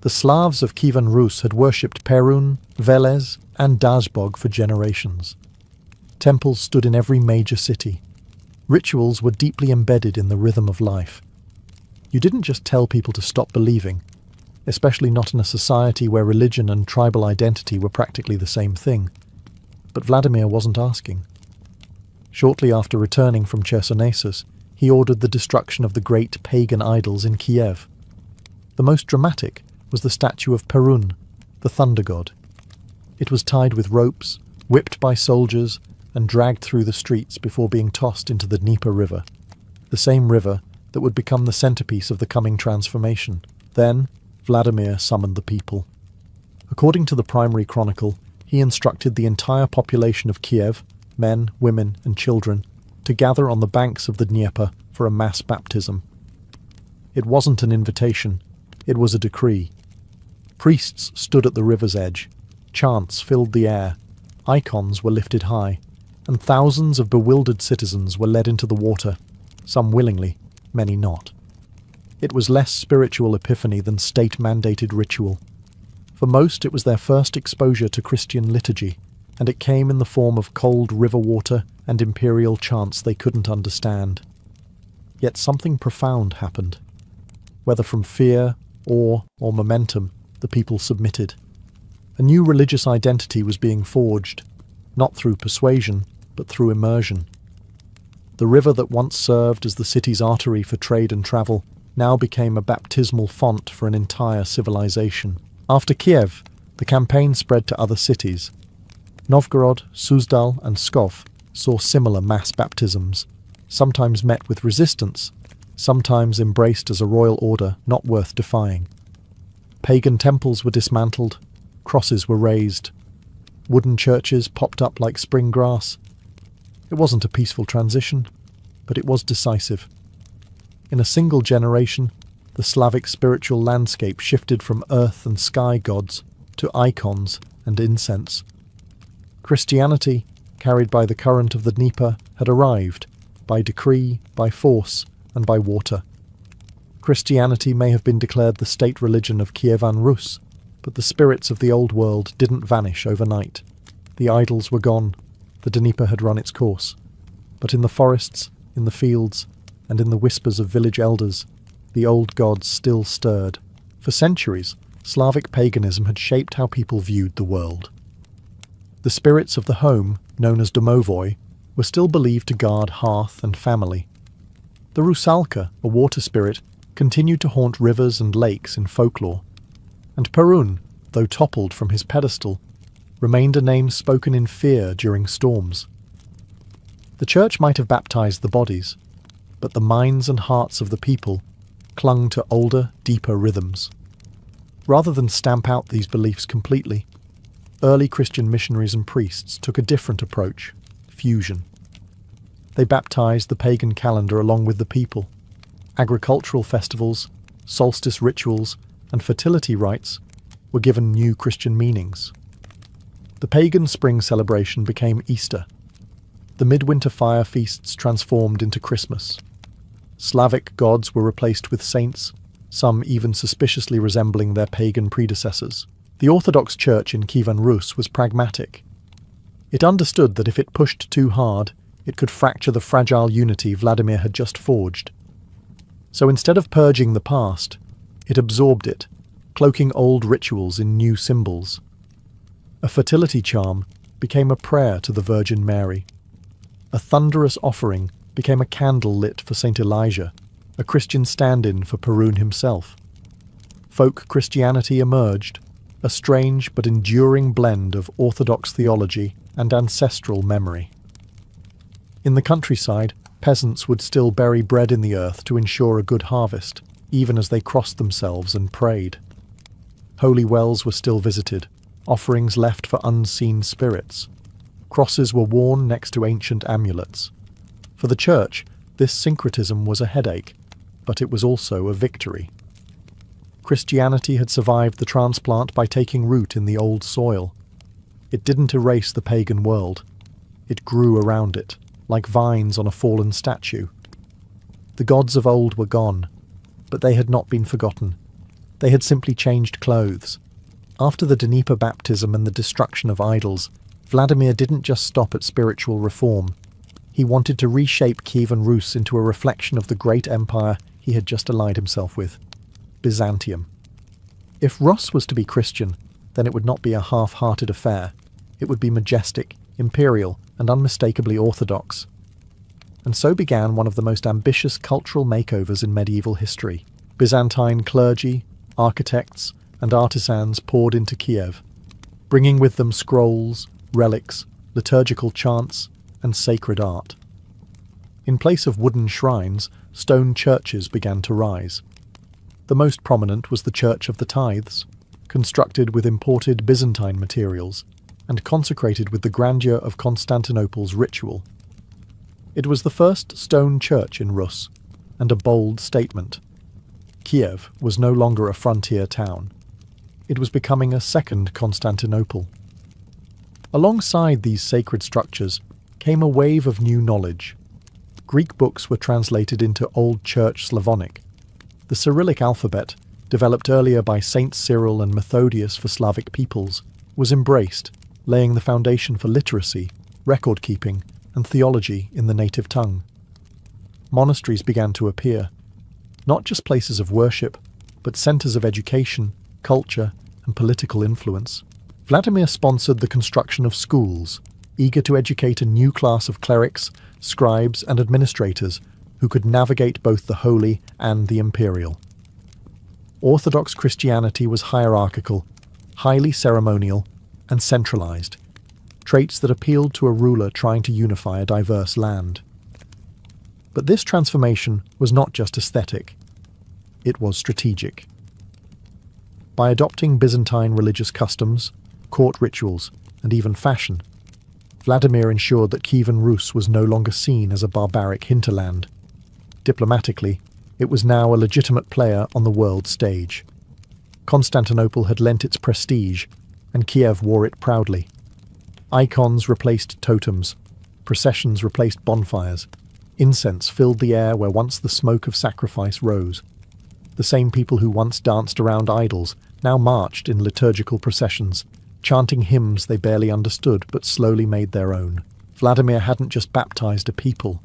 The Slavs of Kievan Rus had worshipped Perun, Velez, and Dazbog for generations. Temples stood in every major city. Rituals were deeply embedded in the rhythm of life. You didn't just tell people to stop believing, especially not in a society where religion and tribal identity were practically the same thing. But Vladimir wasn't asking. Shortly after returning from Chersonesus, he ordered the destruction of the great pagan idols in Kiev. The most dramatic was the statue of Perun, the thunder god. It was tied with ropes, whipped by soldiers, and dragged through the streets before being tossed into the Dnieper River, the same river that would become the centerpiece of the coming transformation. Then, Vladimir summoned the people. According to the primary chronicle, he instructed the entire population of Kiev, men, women, and children, to gather on the banks of the Dnieper for a mass baptism. It wasn't an invitation, it was a decree. Priests stood at the river's edge, chants filled the air, icons were lifted high, and thousands of bewildered citizens were led into the water, some willingly, many not. It was less spiritual epiphany than state-mandated ritual. For most, it was their first exposure to Christian liturgy, and it came in the form of cold river water and imperial chants they couldn't understand. Yet something profound happened. Whether from fear, awe, or momentum, the people submitted. A new religious identity was being forged, not through persuasion, but through immersion. The river that once served as the city's artery for trade and travel now became a baptismal font for an entire civilization. After Kiev, the campaign spread to other cities. Novgorod, Suzdal, and Pskov saw similar mass baptisms, sometimes met with resistance, sometimes embraced as a royal order not worth defying. Pagan temples were dismantled, crosses were raised, wooden churches popped up like spring grass. It wasn't a peaceful transition, but it was decisive. In a single generation, the Slavic spiritual landscape shifted from earth and sky gods to icons and incense. Christianity, carried by the current of the Dnieper, had arrived, by decree, by force, and by water. Christianity may have been declared the state religion of Kievan Rus, but the spirits of the old world didn't vanish overnight. The idols were gone, the Dnieper had run its course. But in the forests, in the fields, and in the whispers of village elders, the old gods still stirred. For centuries, Slavic paganism had shaped how people viewed the world. The spirits of the home, known as domovoi, were still believed to guard hearth and family. The Rusalka, a water spirit, continued to haunt rivers and lakes in folklore. And Perun, though toppled from his pedestal, remained a name spoken in fear during storms. The church might have baptized the bodies, but the minds and hearts of the people, clung to older, deeper rhythms. Rather than stamp out these beliefs completely, early Christian missionaries and priests took a different approach: fusion. They baptized the pagan calendar along with the people. Agricultural festivals, solstice rituals, and fertility rites were given new Christian meanings. The pagan spring celebration became Easter. The midwinter fire feasts transformed into Christmas. Slavic gods were replaced with saints, some even suspiciously resembling their pagan predecessors. The Orthodox Church in Kievan Rus was pragmatic. It understood that if it pushed too hard, it could fracture the fragile unity Vladimir had just forged. So instead of purging the past, it absorbed it, cloaking old rituals in new symbols. A fertility charm became a prayer to the Virgin Mary. A thunderous offering became a candle lit for Saint Elijah, a Christian stand-in for Perun himself. Folk Christianity emerged, a strange but enduring blend of Orthodox theology and ancestral memory. In the countryside, peasants would still bury bread in the earth to ensure a good harvest, even as they crossed themselves and prayed. Holy wells were still visited, offerings left for unseen spirits. Crosses were worn next to ancient amulets. For the church, this syncretism was a headache, but it was also a victory. Christianity had survived the transplant by taking root in the old soil. It didn't erase the pagan world. It grew around it, like vines on a fallen statue. The gods of old were gone, but they had not been forgotten. They had simply changed clothes. After the Dnieper baptism and the destruction of idols, Vladimir didn't just stop at spiritual reform. He wanted to reshape Kievan Rus into a reflection of the great empire he had just allied himself with, Byzantium. If Rus was to be Christian, then it would not be a half-hearted affair. It would be majestic, imperial, and unmistakably orthodox. And so began one of the most ambitious cultural makeovers in medieval history. Byzantine clergy, architects, and artisans poured into Kiev, bringing with them scrolls, relics, liturgical chants, and sacred art. In place of wooden shrines, stone churches began to rise. The most prominent was the Church of the Tithes, constructed with imported Byzantine materials, and consecrated with the grandeur of Constantinople's ritual. It was the first stone church in Rus, and a bold statement. Kiev was no longer a frontier town. It was becoming a second Constantinople. Alongside these sacred structures came a wave of new knowledge. Greek books were translated into Old Church Slavonic. The Cyrillic alphabet, developed earlier by Saints Cyril and Methodius for Slavic peoples, was embraced, laying the foundation for literacy, record-keeping, and theology in the native tongue. Monasteries began to appear, not just places of worship, but centers of education, culture, and political influence. Vladimir sponsored the construction of schools, eager to educate a new class of clerics, scribes, and administrators who could navigate both the holy and the imperial. Orthodox Christianity was hierarchical, highly ceremonial, and centralized, traits that appealed to a ruler trying to unify a diverse land. But this transformation was not just aesthetic, it was strategic. By adopting Byzantine religious customs, court rituals, and even fashion, Vladimir ensured that Kievan Rus was no longer seen as a barbaric hinterland. Diplomatically, it was now a legitimate player on the world stage. Constantinople had lent its prestige, and Kiev wore it proudly. Icons replaced totems, processions replaced bonfires, incense filled the air where once the smoke of sacrifice rose. The same people who once danced around idols now marched in liturgical processions, chanting hymns they barely understood but slowly made their own. Vladimir hadn't just baptized a people.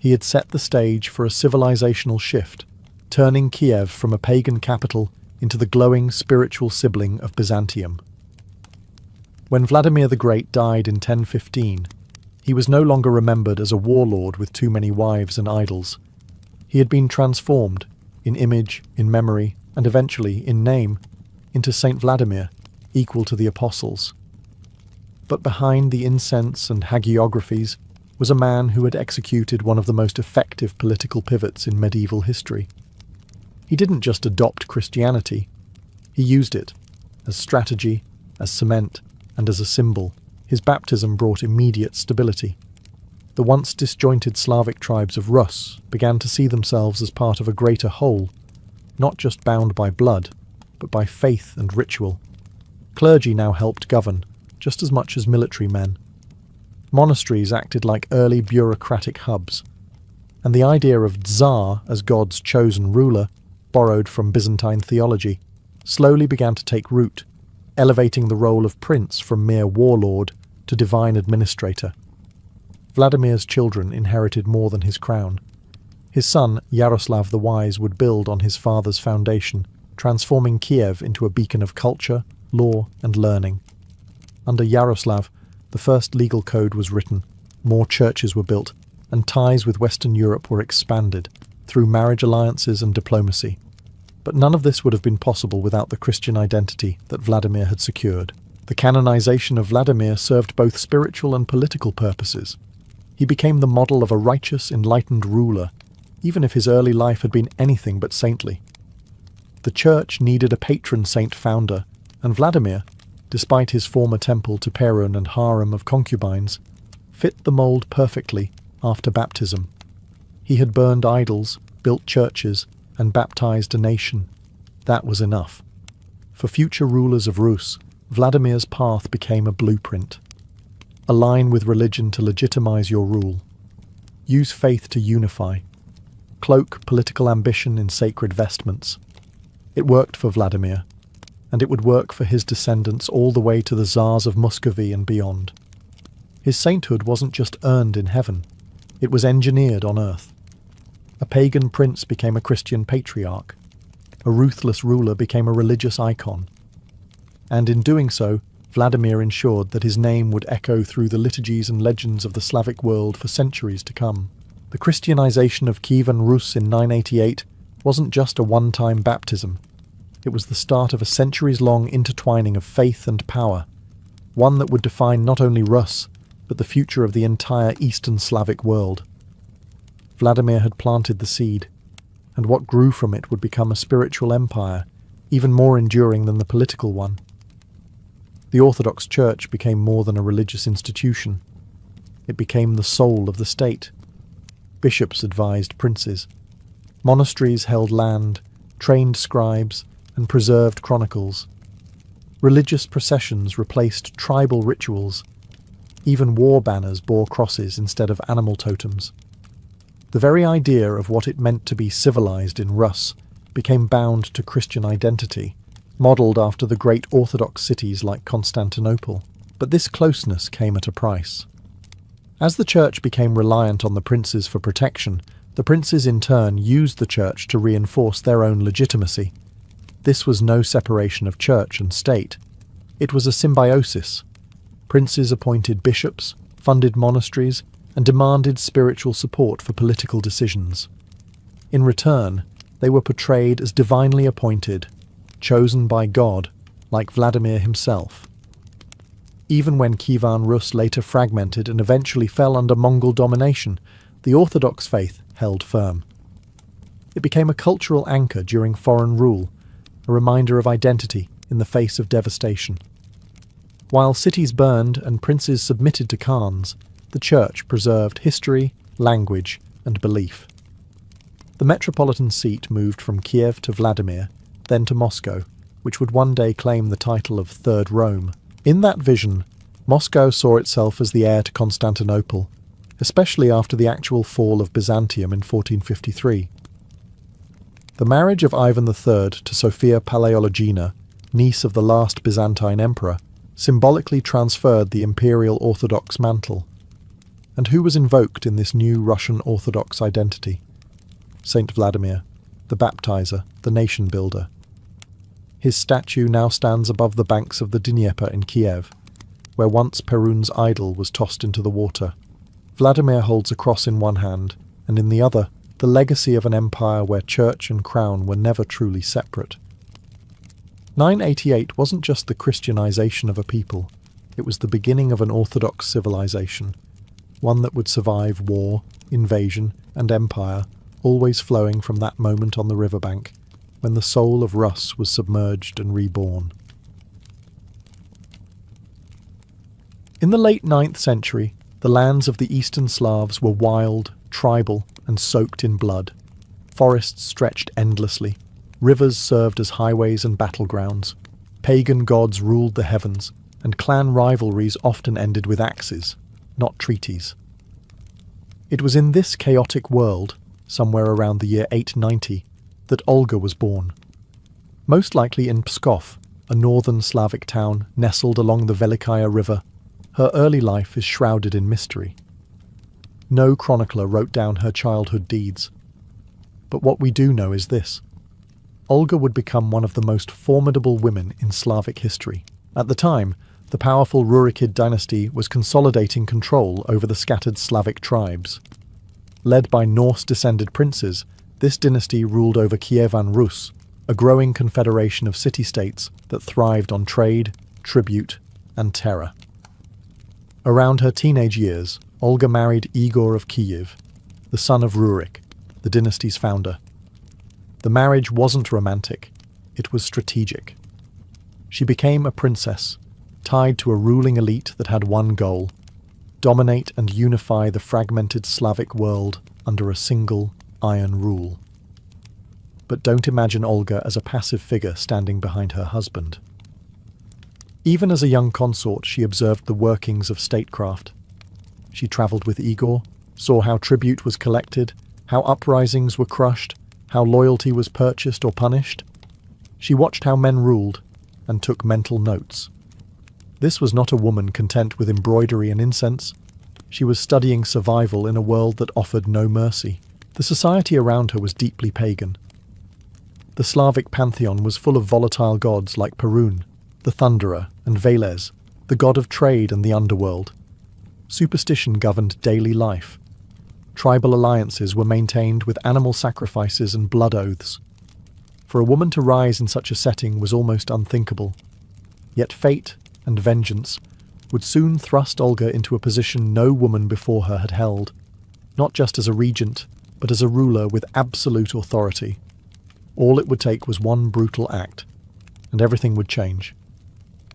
He had set the stage for a civilizational shift, turning Kiev from a pagan capital into the glowing spiritual sibling of Byzantium. When Vladimir the Great died in 1015, he was no longer remembered as a warlord with too many wives and idols. He had been transformed, in image, in memory, and eventually, in name, into Saint Vladimir, equal to the apostles. But behind the incense and hagiographies was a man who had executed one of the most effective political pivots in medieval history. He didn't just adopt Christianity, he used it as strategy, as cement, and as a symbol. His baptism brought immediate stability. The once disjointed Slavic tribes of Rus began to see themselves as part of a greater whole, not just bound by blood, but by faith and ritual. Clergy now helped govern, just as much as military men. Monasteries acted like early bureaucratic hubs, and the idea of Tsar as God's chosen ruler, borrowed from Byzantine theology, slowly began to take root, elevating the role of prince from mere warlord to divine administrator. Vladimir's children inherited more than his crown. His son, Yaroslav the Wise, would build on his father's foundation, transforming Kiev into a beacon of culture, law, and learning. Under Yaroslav, the first legal code was written, more churches were built, and ties with Western Europe were expanded through marriage alliances and diplomacy. But none of this would have been possible without the Christian identity that Vladimir had secured. The canonization of Vladimir served both spiritual and political purposes. He became the model of a righteous, enlightened ruler, even if his early life had been anything but saintly. The church needed a patron saint founder, and Vladimir, despite his former temple to Perun and harem of concubines, fit the mold perfectly after baptism. He had burned idols, built churches, and baptized a nation. That was enough. For future rulers of Rus, Vladimir's path became a blueprint. Align with religion to legitimize your rule. Use faith to unify. Cloak political ambition in sacred vestments. It worked for Vladimir, and it would work for his descendants all the way to the Tsars of Muscovy and beyond. His sainthood wasn't just earned in heaven, it was engineered on earth. A pagan prince became a Christian patriarch. A ruthless ruler became a religious icon. And in doing so, Vladimir ensured that his name would echo through the liturgies and legends of the Slavic world for centuries to come. The Christianization of Kievan Rus in 988 wasn't just a one-time baptism. It was the start of a centuries-long intertwining of faith and power, one that would define not only Rus, but the future of the entire Eastern Slavic world. Vladimir had planted the seed, and what grew from it would become a spiritual empire, even more enduring than the political one. The Orthodox Church became more than a religious institution. It became the soul of the state. Bishops advised princes. Monasteries held land, trained scribes, and preserved chronicles. Religious processions replaced tribal rituals. Even war banners bore crosses instead of animal totems. The very idea of what it meant to be civilized in Rus became bound to Christian identity, modelled after the great Orthodox cities like Constantinople. But this closeness came at a price. As the church became reliant on the princes for protection, the princes in turn used the church to reinforce their own legitimacy. This was no separation of church and state. It was a symbiosis. Princes appointed bishops, funded monasteries, and demanded spiritual support for political decisions. In return, they were portrayed as divinely appointed, chosen by God, like Vladimir himself. Even when Kievan Rus later fragmented and eventually fell under Mongol domination, the Orthodox faith held firm. It became a cultural anchor during foreign rule, a reminder of identity in the face of devastation. While cities burned and princes submitted to khans, the church preserved history, language, and belief. The metropolitan seat moved from Kiev to Vladimir, then to Moscow, which would one day claim the title of Third Rome. In that vision, Moscow saw itself as the heir to Constantinople, especially after the actual fall of Byzantium in 1453. The marriage of Ivan III to Sophia Paleologina, niece of the last Byzantine emperor, symbolically transferred the imperial Orthodox mantle. And who was invoked in this new Russian Orthodox identity? Saint Vladimir, the baptizer, the nation builder. His statue now stands above the banks of the Dnieper in Kiev, where once Perun's idol was tossed into the water. Vladimir holds a cross in one hand, and in the other, the legacy of an empire where church and crown were never truly separate. 988 wasn't just the Christianization of a people, it was the beginning of an Orthodox civilization, one that would survive war, invasion, and empire, always flowing from that moment on the riverbank, when the soul of Rus was submerged and reborn. In the late 9th century, the lands of the Eastern Slavs were wild, tribal, and soaked in blood. Forests stretched endlessly. Rivers served as highways and battlegrounds. Pagan gods ruled the heavens, and clan rivalries often ended with axes, not treaties. It was in this chaotic world, somewhere around the year 890, that Olga was born. Most likely in Pskov, a northern Slavic town nestled along the Velikaya River, her early life is shrouded in mystery. No chronicler wrote down her childhood deeds. But what we do know is this. Olga would become one of the most formidable women in Slavic history. At the time, the powerful Rurikid dynasty was consolidating control over the scattered Slavic tribes. Led by Norse-descended princes, this dynasty ruled over Kievan Rus, a growing confederation of city-states that thrived on trade, tribute, and terror. Around her teenage years, Olga married Igor of Kiev, the son of Rurik, the dynasty's founder. The marriage wasn't romantic, it was strategic. She became a princess, tied to a ruling elite that had one goal: dominate and unify the fragmented Slavic world under a single iron rule. But don't imagine Olga as a passive figure standing behind her husband. Even as a young consort, she observed the workings of statecraft. She travelled with Igor, saw how tribute was collected, how uprisings were crushed, how loyalty was purchased or punished. She watched how men ruled and took mental notes. This was not a woman content with embroidery and incense. She was studying survival in a world that offered no mercy. The society around her was deeply pagan. The Slavic pantheon was full of volatile gods like Perun, the Thunderer, and Veles, the god of trade and the underworld. Superstition governed daily life. Tribal alliances were maintained with animal sacrifices and blood oaths. For a woman to rise in such a setting was almost unthinkable. Yet fate and vengeance would soon thrust Olga into a position no woman before her had held, not just as a regent, but as a ruler with absolute authority. All it would take was one brutal act, and everything would change.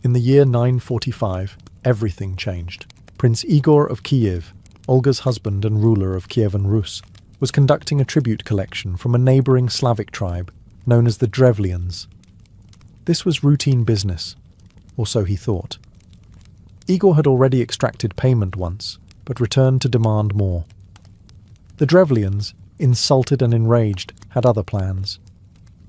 In the year 945, everything changed. Prince Igor of Kiev, Olga's husband and ruler of Kievan Rus, was conducting a tribute collection from a neighbouring Slavic tribe known as the Drevlians. This was routine business, or so he thought. Igor had already extracted payment once, but returned to demand more. The Drevlians, insulted and enraged, had other plans.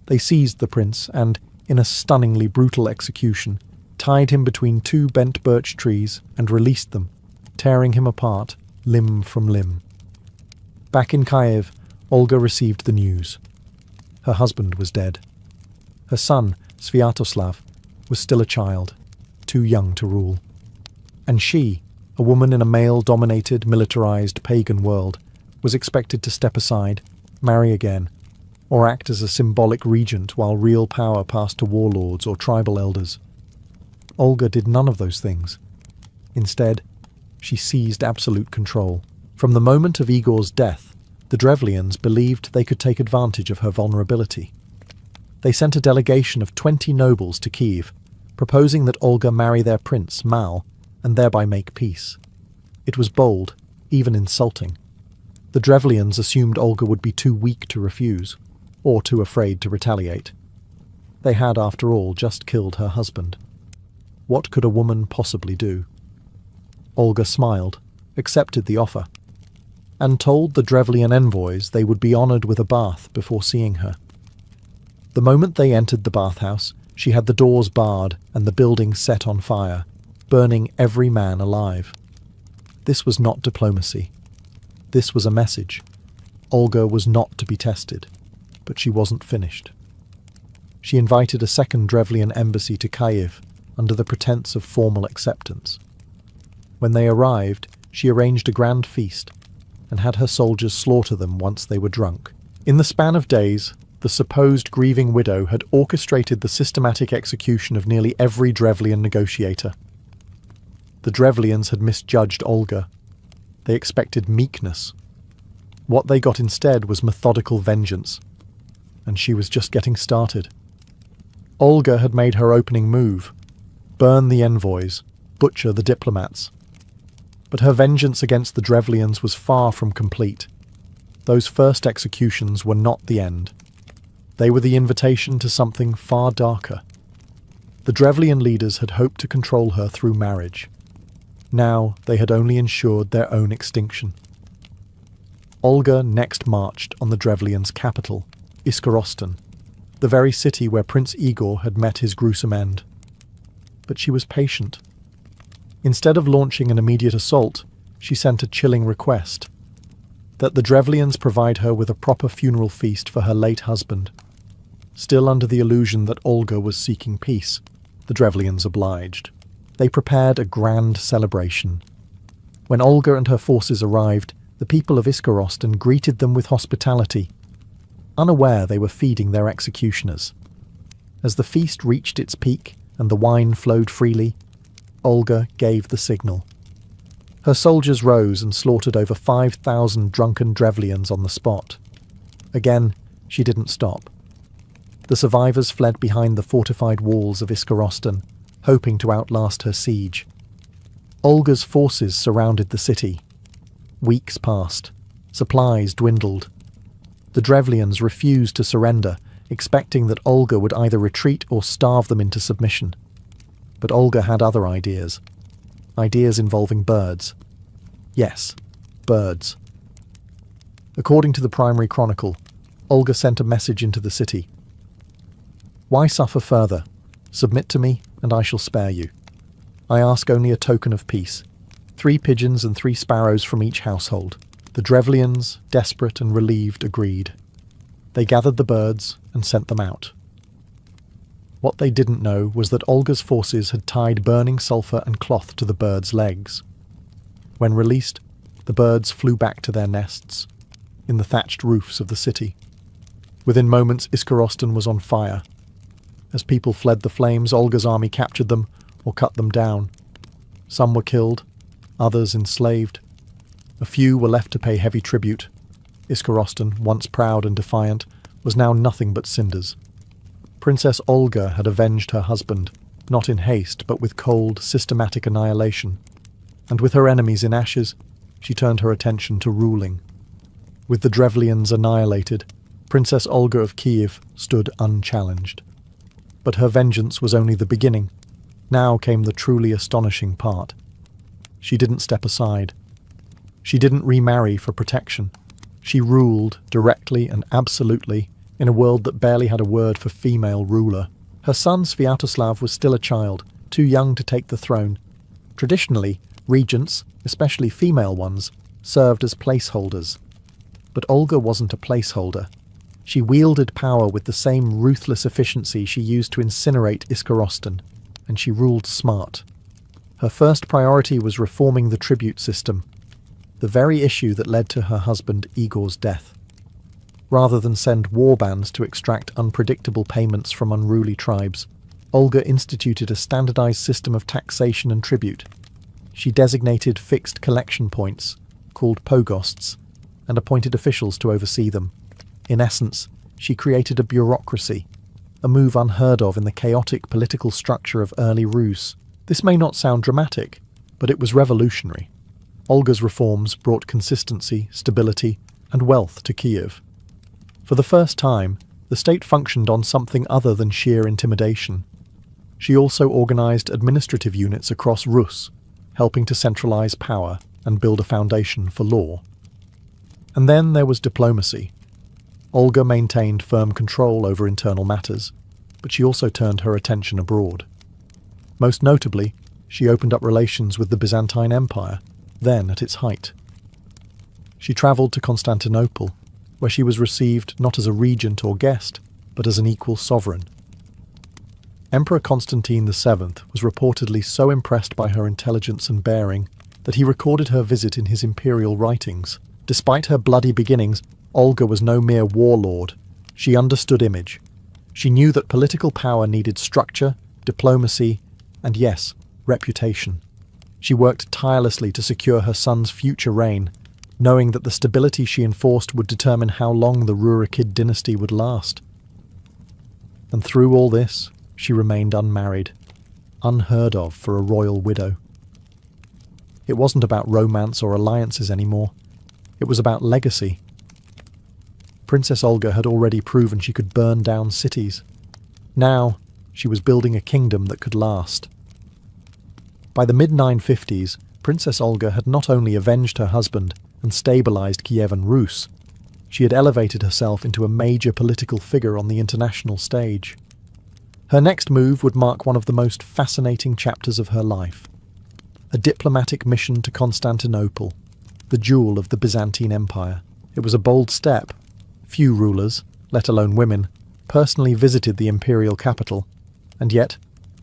They seized the prince and, in a stunningly brutal execution, tied him between two bent birch trees and released them, tearing him apart, limb from limb. Back in Kiev, Olga received the news. Her husband was dead. Her son, Sviatoslav, was still a child, too young to rule. And she, a woman in a male-dominated, militarized pagan world, was expected to step aside, marry again, or act as a symbolic regent while real power passed to warlords or tribal elders. Olga did none of those things. Instead, she seized absolute control. From the moment of Igor's death, the Drevlians believed they could take advantage of her vulnerability. They sent a delegation of 20 nobles to Kiev, proposing that Olga marry their prince, Mal, and thereby make peace. It was bold, even insulting. The Drevlians assumed Olga would be too weak to refuse, or too afraid to retaliate. They had, after all, just killed her husband. What could a woman possibly do? Olga smiled, accepted the offer, and told the Drevlian envoys they would be honoured with a bath before seeing her. The moment they entered the bathhouse, she had the doors barred and the building set on fire, burning every man alive. This was not diplomacy. This was a message. Olga was not to be tested, but she wasn't finished. She invited a second Drevlian embassy to Kiev under the pretense of formal acceptance. When they arrived, she arranged a grand feast and had her soldiers slaughter them once they were drunk. In the span of days, the supposed grieving widow had orchestrated the systematic execution of nearly every Drevlian negotiator. The Drevlians had misjudged Olga. They expected meekness. What they got instead was methodical vengeance. and she was just getting started. Olga had made her opening move: burn the envoys, butcher the diplomats. But her vengeance against the Drevlians was far from complete. Those first executions were not the end. They were the invitation to something far darker. The Drevlian leaders had hoped to control her through marriage. Now they had only ensured their own extinction. Olga next marched on the Drevlians' capital, Iskorostan, the very city where Prince Igor had met his gruesome end. But she was patient. Instead of launching an immediate assault, she sent a chilling request: that the Drevlians provide her with a proper funeral feast for her late husband. Still under the illusion that Olga was seeking peace, the Drevlians obliged. They prepared a grand celebration. When Olga and her forces arrived, the people of Iskorostan greeted them with hospitality, unaware they were feeding their executioners. As the feast reached its peak and the wine flowed freely, Olga gave the signal. Her soldiers rose and slaughtered over 5,000 drunken Drevlians on the spot. Again, she didn't stop. The survivors fled behind the fortified walls of Iskorostan, hoping to outlast her siege. Olga's forces surrounded the city. Weeks passed. Supplies dwindled. The Drevlians refused to surrender, expecting that Olga would either retreat or starve them into submission. But Olga had other ideas. Ideas involving birds. Yes, birds. According to the primary chronicle, Olga sent a message into the city. "Why suffer further? Submit to me, and I shall spare you. I ask only a token of peace. 3 pigeons and 3 sparrows from each household." The Drevlians, desperate and relieved, agreed. They gathered the birds and sent them out. What they didn't know was that Olga's forces had tied burning sulphur and cloth to the birds' legs. When released, the birds flew back to their nests, in the thatched roofs of the city. Within moments, Iskorostan was on fire. As people fled the flames, Olga's army captured them or cut them down. Some were killed, others enslaved. A few were left to pay heavy tribute. Iskorostan, once proud and defiant, was now nothing but cinders. Princess Olga had avenged her husband, not in haste, but with cold, systematic annihilation. And with her enemies in ashes, she turned her attention to ruling. With the Drevlians annihilated, Princess Olga of Kiev stood unchallenged. But her vengeance was only the beginning. Now came the truly astonishing part. She didn't step aside. She didn't remarry for protection. She ruled directly and absolutely in a world that barely had a word for female ruler. Her son Sviatoslav was still a child, too young to take the throne. Traditionally, regents, especially female ones, served as placeholders. But Olga wasn't a placeholder. She wielded power with the same ruthless efficiency she used to incinerate Iskorostan, and she ruled smart. Her first priority was reforming the tribute system, the very issue that led to her husband Igor's death. Rather than send war bands to extract unpredictable payments from unruly tribes, Olga instituted a standardized system of taxation and tribute. She designated fixed collection points, called pogosts, and appointed officials to oversee them. In essence, she created a bureaucracy, a move unheard of in the chaotic political structure of early Rus. This may not sound dramatic, but it was revolutionary. Olga's reforms brought consistency, stability, and wealth to Kiev. For the first time, the state functioned on something other than sheer intimidation. She also organized administrative units across Rus, helping to centralize power and build a foundation for law. And then there was diplomacy. Olga maintained firm control over internal matters, but she also turned her attention abroad. Most notably, she opened up relations with the Byzantine Empire, then at its height. She travelled to Constantinople, where she was received not as a regent or guest, but as an equal sovereign. Emperor Constantine VII was reportedly so impressed by her intelligence and bearing that he recorded her visit in his imperial writings. Despite her bloody beginnings, Olga was no mere warlord. She understood image. She knew that political power needed structure, diplomacy, and yes, reputation. She worked tirelessly to secure her son's future reign, knowing that the stability she enforced would determine how long the Rurikid dynasty would last. And through all this, she remained unmarried, unheard of for a royal widow. It wasn't about romance or alliances anymore. It was about legacy. Princess Olga had already proven she could burn down cities. Now, she was building a kingdom that could last. By the mid-950s, Princess Olga had not only avenged her husband and stabilized Kievan Rus, she had elevated herself into a major political figure on the international stage. Her next move would mark one of the most fascinating chapters of her life. A diplomatic mission to Constantinople, the jewel of the Byzantine Empire. It was a bold step. Few rulers, let alone women, personally visited the imperial capital, and yet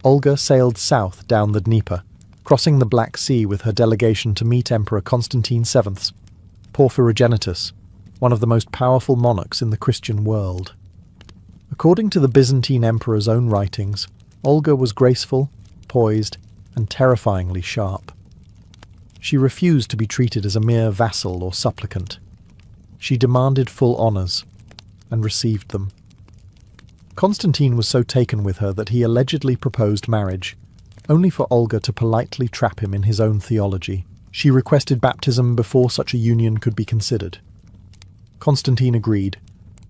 Olga sailed south down the Dnieper, crossing the Black Sea with her delegation to meet Emperor Constantine VII's Porphyrogenitus, one of the most powerful monarchs in the Christian world. According to the Byzantine emperor's own writings, Olga was graceful, poised, and terrifyingly sharp. She refused to be treated as a mere vassal or supplicant. She demanded full honours, and received them. Constantine was so taken with her that he allegedly proposed marriage, only for Olga to politely trap him in his own theology. She requested baptism before such a union could be considered. Constantine agreed,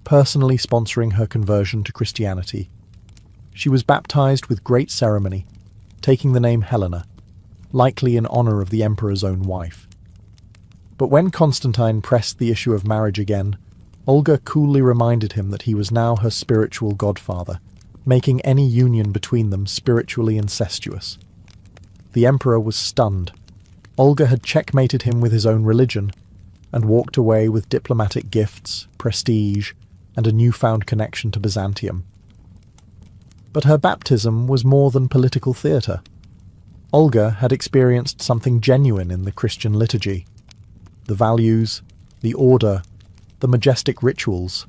personally sponsoring her conversion to Christianity. She was baptized with great ceremony, taking the name Helena, likely in honor of the emperor's own wife. But when Constantine pressed the issue of marriage again, Olga coolly reminded him that he was now her spiritual godfather, making any union between them spiritually incestuous. The emperor was stunned. Olga had checkmated him with his own religion, and walked away with diplomatic gifts, prestige, and a newfound connection to Byzantium. But her baptism was more than political theatre. Olga had experienced something genuine in the Christian liturgy. The values, the order, the majestic rituals.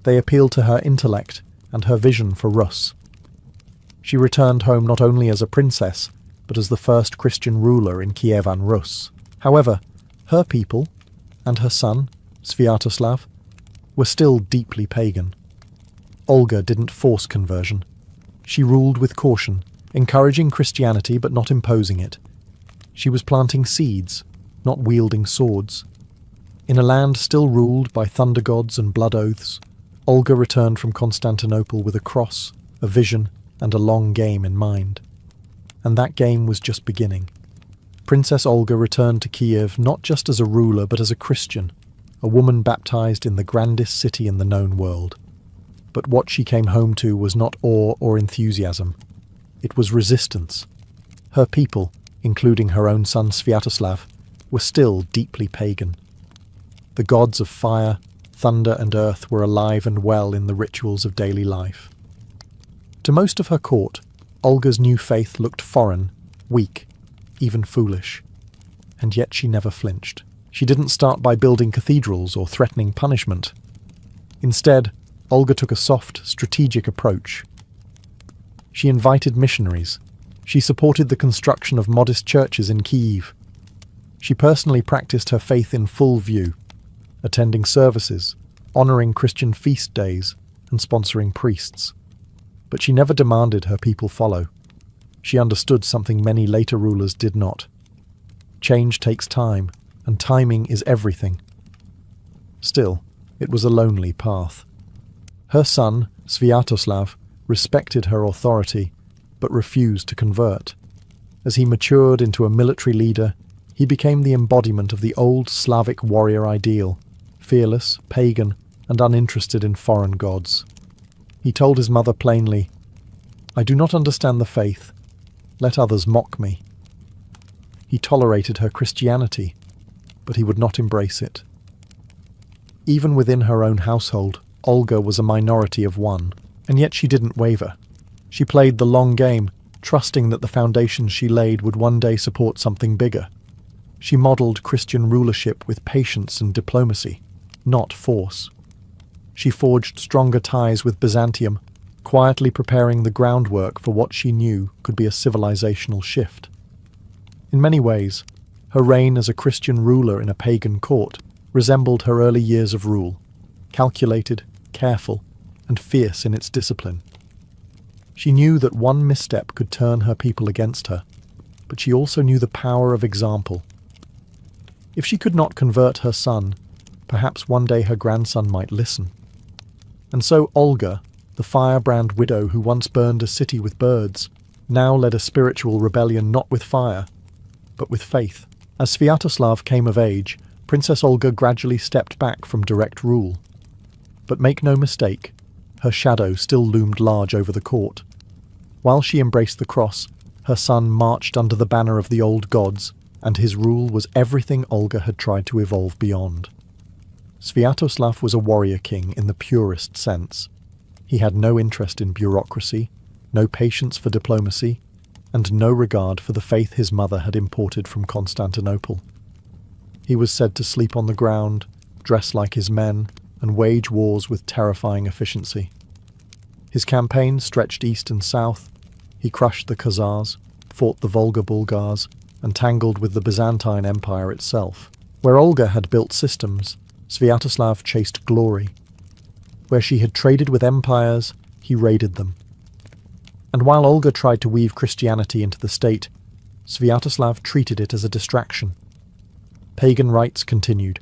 They appealed to her intellect and her vision for Rus. She returned home not only as a princess, but as the first Christian ruler in Kievan Rus. However, her people, and her son, Sviatoslav, were still deeply pagan. Olga didn't force conversion. She ruled with caution, encouraging Christianity but not imposing it. She was planting seeds, not wielding swords. In a land still ruled by thunder gods and blood oaths, Olga returned from Constantinople with a cross, a vision, and a long game in mind. And that game was just beginning. Princess Olga returned to Kiev not just as a ruler but as a Christian, a woman baptized in the grandest city in the known world. But what she came home to was not awe or enthusiasm. It was resistance. Her people, including her own son Sviatoslav, were still deeply pagan. The gods of fire, thunder and earth were alive and well in the rituals of daily life. To most of her court, Olga's new faith looked foreign, weak, even foolish. And yet she never flinched. She didn't start by building cathedrals or threatening punishment. Instead, Olga took a soft, strategic approach. She invited missionaries. She supported the construction of modest churches in Kyiv. She personally practiced her faith in full view, attending services, honoring Christian feast days, and sponsoring priests. But she never demanded her people follow. She understood something many later rulers did not. Change takes time, and timing is everything. Still, it was a lonely path. Her son, Sviatoslav, respected her authority, but refused to convert. As he matured into a military leader, he became the embodiment of the old Slavic warrior ideal, fearless, pagan, and uninterested in foreign gods. He told his mother plainly, "I do not understand the faith. Let others mock me." He tolerated her Christianity, but he would not embrace it. Even within her own household, Olga was a minority of one, and yet she didn't waver. She played the long game, trusting that the foundations she laid would one day support something bigger. She modelled Christian rulership with patience and diplomacy, not force. She forged stronger ties with Byzantium, quietly preparing the groundwork for what she knew could be a civilizational shift. In many ways, her reign as a Christian ruler in a pagan court resembled her early years of rule, calculated, careful, and fierce in its discipline. She knew that one misstep could turn her people against her, but she also knew the power of example. If she could not convert her son, perhaps one day her grandson might listen. And so Olga, the firebrand widow who once burned a city with birds, now led a spiritual rebellion not with fire, but with faith. As Sviatoslav came of age, Princess Olga gradually stepped back from direct rule. But make no mistake, her shadow still loomed large over the court. While she embraced the cross, her son marched under the banner of the old gods, and his rule was everything Olga had tried to evolve beyond. Sviatoslav was a warrior king in the purest sense. He had no interest in bureaucracy, no patience for diplomacy, and no regard for the faith his mother had imported from Constantinople. He was said to sleep on the ground, dress like his men, and wage wars with terrifying efficiency. His campaigns stretched east and south. He crushed the Khazars, fought the Volga Bulgars, and tangled with the Byzantine Empire itself. Where Olga had built systems, Sviatoslav chased glory. Where she had traded with empires, he raided them. And while Olga tried to weave Christianity into the state, Sviatoslav treated it as a distraction. Pagan rites continued.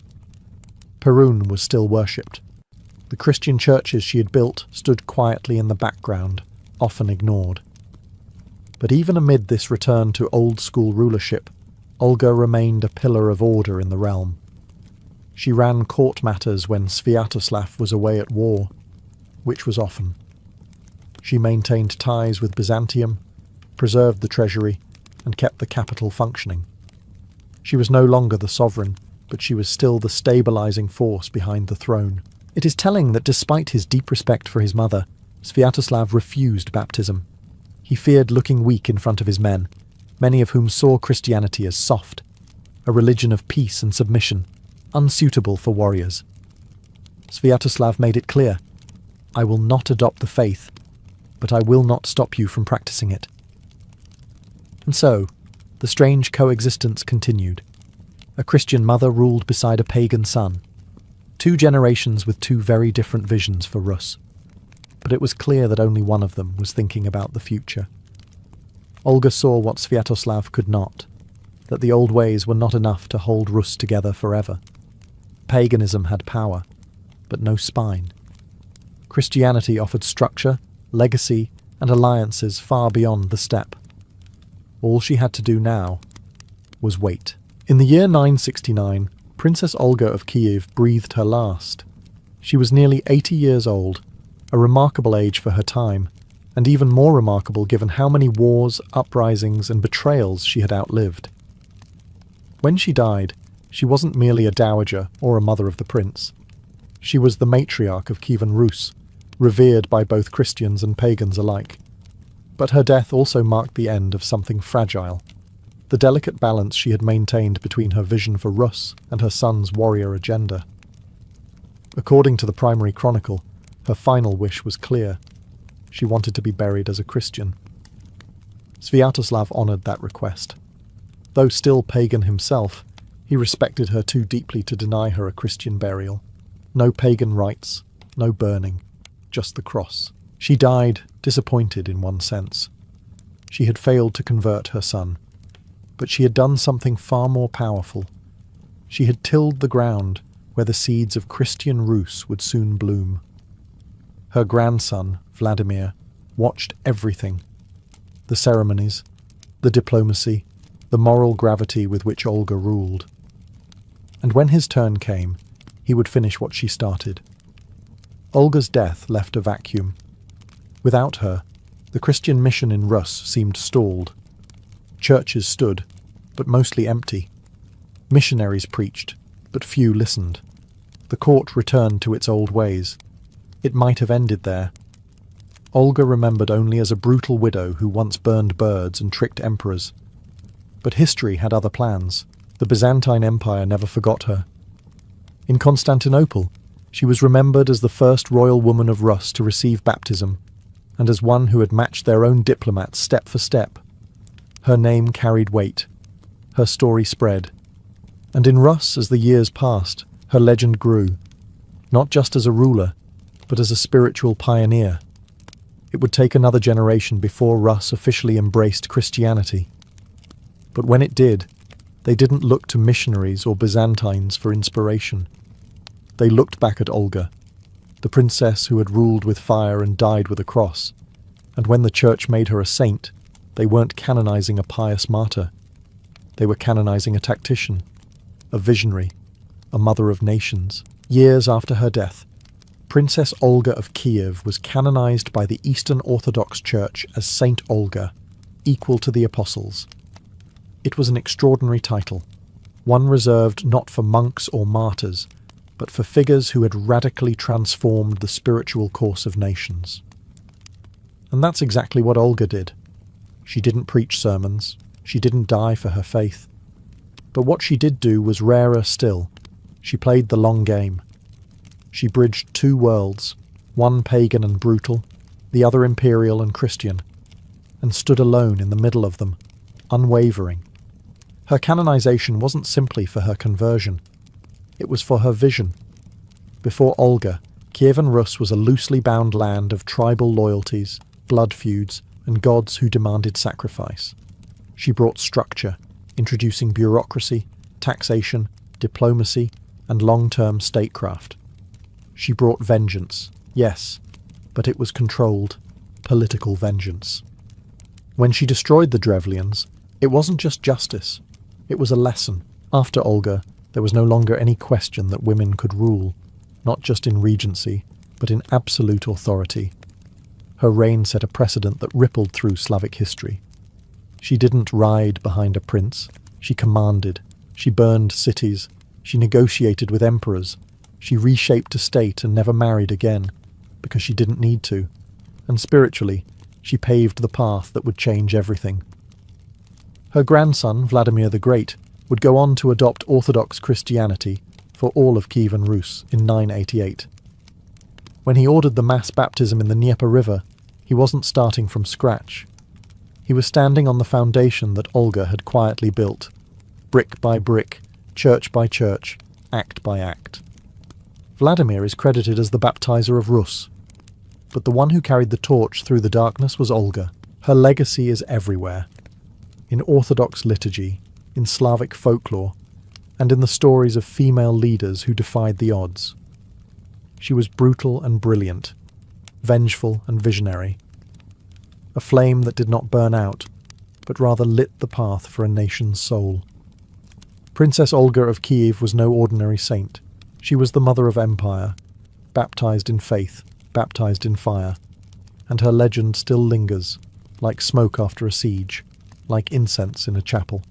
Perun was still worshipped. The Christian churches she had built stood quietly in the background, often ignored. But even amid this return to old-school rulership, Olga remained a pillar of order in the realm. She ran court matters when Sviatoslav was away at war, which was often. She maintained ties with Byzantium, preserved the treasury, and kept the capital functioning. She was no longer the sovereign, but she was still the stabilizing force behind the throne. It is telling that despite his deep respect for his mother, Sviatoslav refused baptism. He feared looking weak in front of his men, many of whom saw Christianity as soft, a religion of peace and submission, unsuitable for warriors. Sviatoslav made it clear, "I will not adopt the faith, but I will not stop you from practicing it." And so, the strange coexistence continued. A Christian mother ruled beside a pagan son. 2 generations with 2 very different visions for Rus. But it was clear that only one of them was thinking about the future. Olga saw what Sviatoslav could not, that the old ways were not enough to hold Rus together forever. Paganism had power, but no spine. Christianity offered structure, legacy, and alliances far beyond the steppe. All she had to do now was wait. In the year 969, Princess Olga of Kiev breathed her last. She was nearly 80 years old, a remarkable age for her time, and even more remarkable given how many wars, uprisings, and betrayals she had outlived. When she died, she wasn't merely a dowager or a mother of the prince. She was the matriarch of Kievan Rus, revered by both Christians and pagans alike. But her death also marked the end of something fragile. The delicate balance she had maintained between her vision for Rus and her son's warrior agenda. According to the primary chronicle, her final wish was clear. She wanted to be buried as a Christian. Sviatoslav honoured that request. Though still pagan himself, he respected her too deeply to deny her a Christian burial. No pagan rites, no burning, just the cross. She died disappointed in one sense. She had failed to convert her son. But she had done something far more powerful. She had tilled the ground where the seeds of Christian Rus would soon bloom. Her grandson, Vladimir, watched everything. The ceremonies, the diplomacy, the moral gravity with which Olga ruled. And when his turn came, he would finish what she started. Olga's death left a vacuum. Without her, the Christian mission in Rus seemed stalled. Churches stood, but mostly empty. Missionaries preached, but few listened. The court returned to its old ways. It might have ended there. Olga remembered only as a brutal widow who once burned birds and tricked emperors. But history had other plans. The Byzantine Empire never forgot her. In Constantinople, she was remembered as the first royal woman of Rus to receive baptism, and as one who had matched their own diplomats step for step. Her name carried weight. Her story spread. And in Rus, as the years passed, her legend grew, not just as a ruler, but as a spiritual pioneer. It would take another generation before Rus officially embraced Christianity. But when it did, they didn't look to missionaries or Byzantines for inspiration. They looked back at Olga, the princess who had ruled with fire and died with a cross, and when the church made her a saint, they weren't canonizing a pious martyr. They were canonizing a tactician, a visionary, a mother of nations. Years after her death, Princess Olga of Kiev was canonized by the Eastern Orthodox Church as Saint Olga, equal to the Apostles. It was an extraordinary title, one reserved not for monks or martyrs, but for figures who had radically transformed the spiritual course of nations. And that's exactly what Olga did. She didn't preach sermons, she didn't die for her faith. But what she did do was rarer still. She played the long game. She bridged two worlds, one pagan and brutal, the other imperial and Christian, and stood alone in the middle of them, unwavering. Her canonization wasn't simply for her conversion. It was for her vision. Before Olga, Kievan Rus was a loosely bound land of tribal loyalties, blood feuds, and gods who demanded sacrifice. She brought structure, introducing bureaucracy, taxation, diplomacy, and long-term statecraft. She brought vengeance, yes, but it was controlled, political vengeance. When she destroyed the Drevlians, it wasn't just justice, it was a lesson. After Olga, there was no longer any question that women could rule, not just in regency, but in absolute authority. Her reign set a precedent that rippled through Slavic history. She didn't ride behind a prince, she commanded, she burned cities, she negotiated with emperors, she reshaped a state and never married again, because she didn't need to, and spiritually, she paved the path that would change everything. Her grandson, Vladimir the Great, would go on to adopt Orthodox Christianity for all of Kievan Rus in 988. When he ordered the mass baptism in the Dnieper River, he wasn't starting from scratch. He was standing on the foundation that Olga had quietly built, brick by brick, church by church, act by act. Vladimir is credited as the baptizer of Rus, but the one who carried the torch through the darkness was Olga. Her legacy is everywhere, in Orthodox liturgy, in Slavic folklore, and in the stories of female leaders who defied the odds. She was brutal and brilliant, vengeful and visionary, a flame that did not burn out, but rather lit the path for a nation's soul. Princess Olga of Kiev was no ordinary saint. She was the mother of empire, baptized in faith, baptized in fire, and her legend still lingers, like smoke after a siege, like incense in a chapel.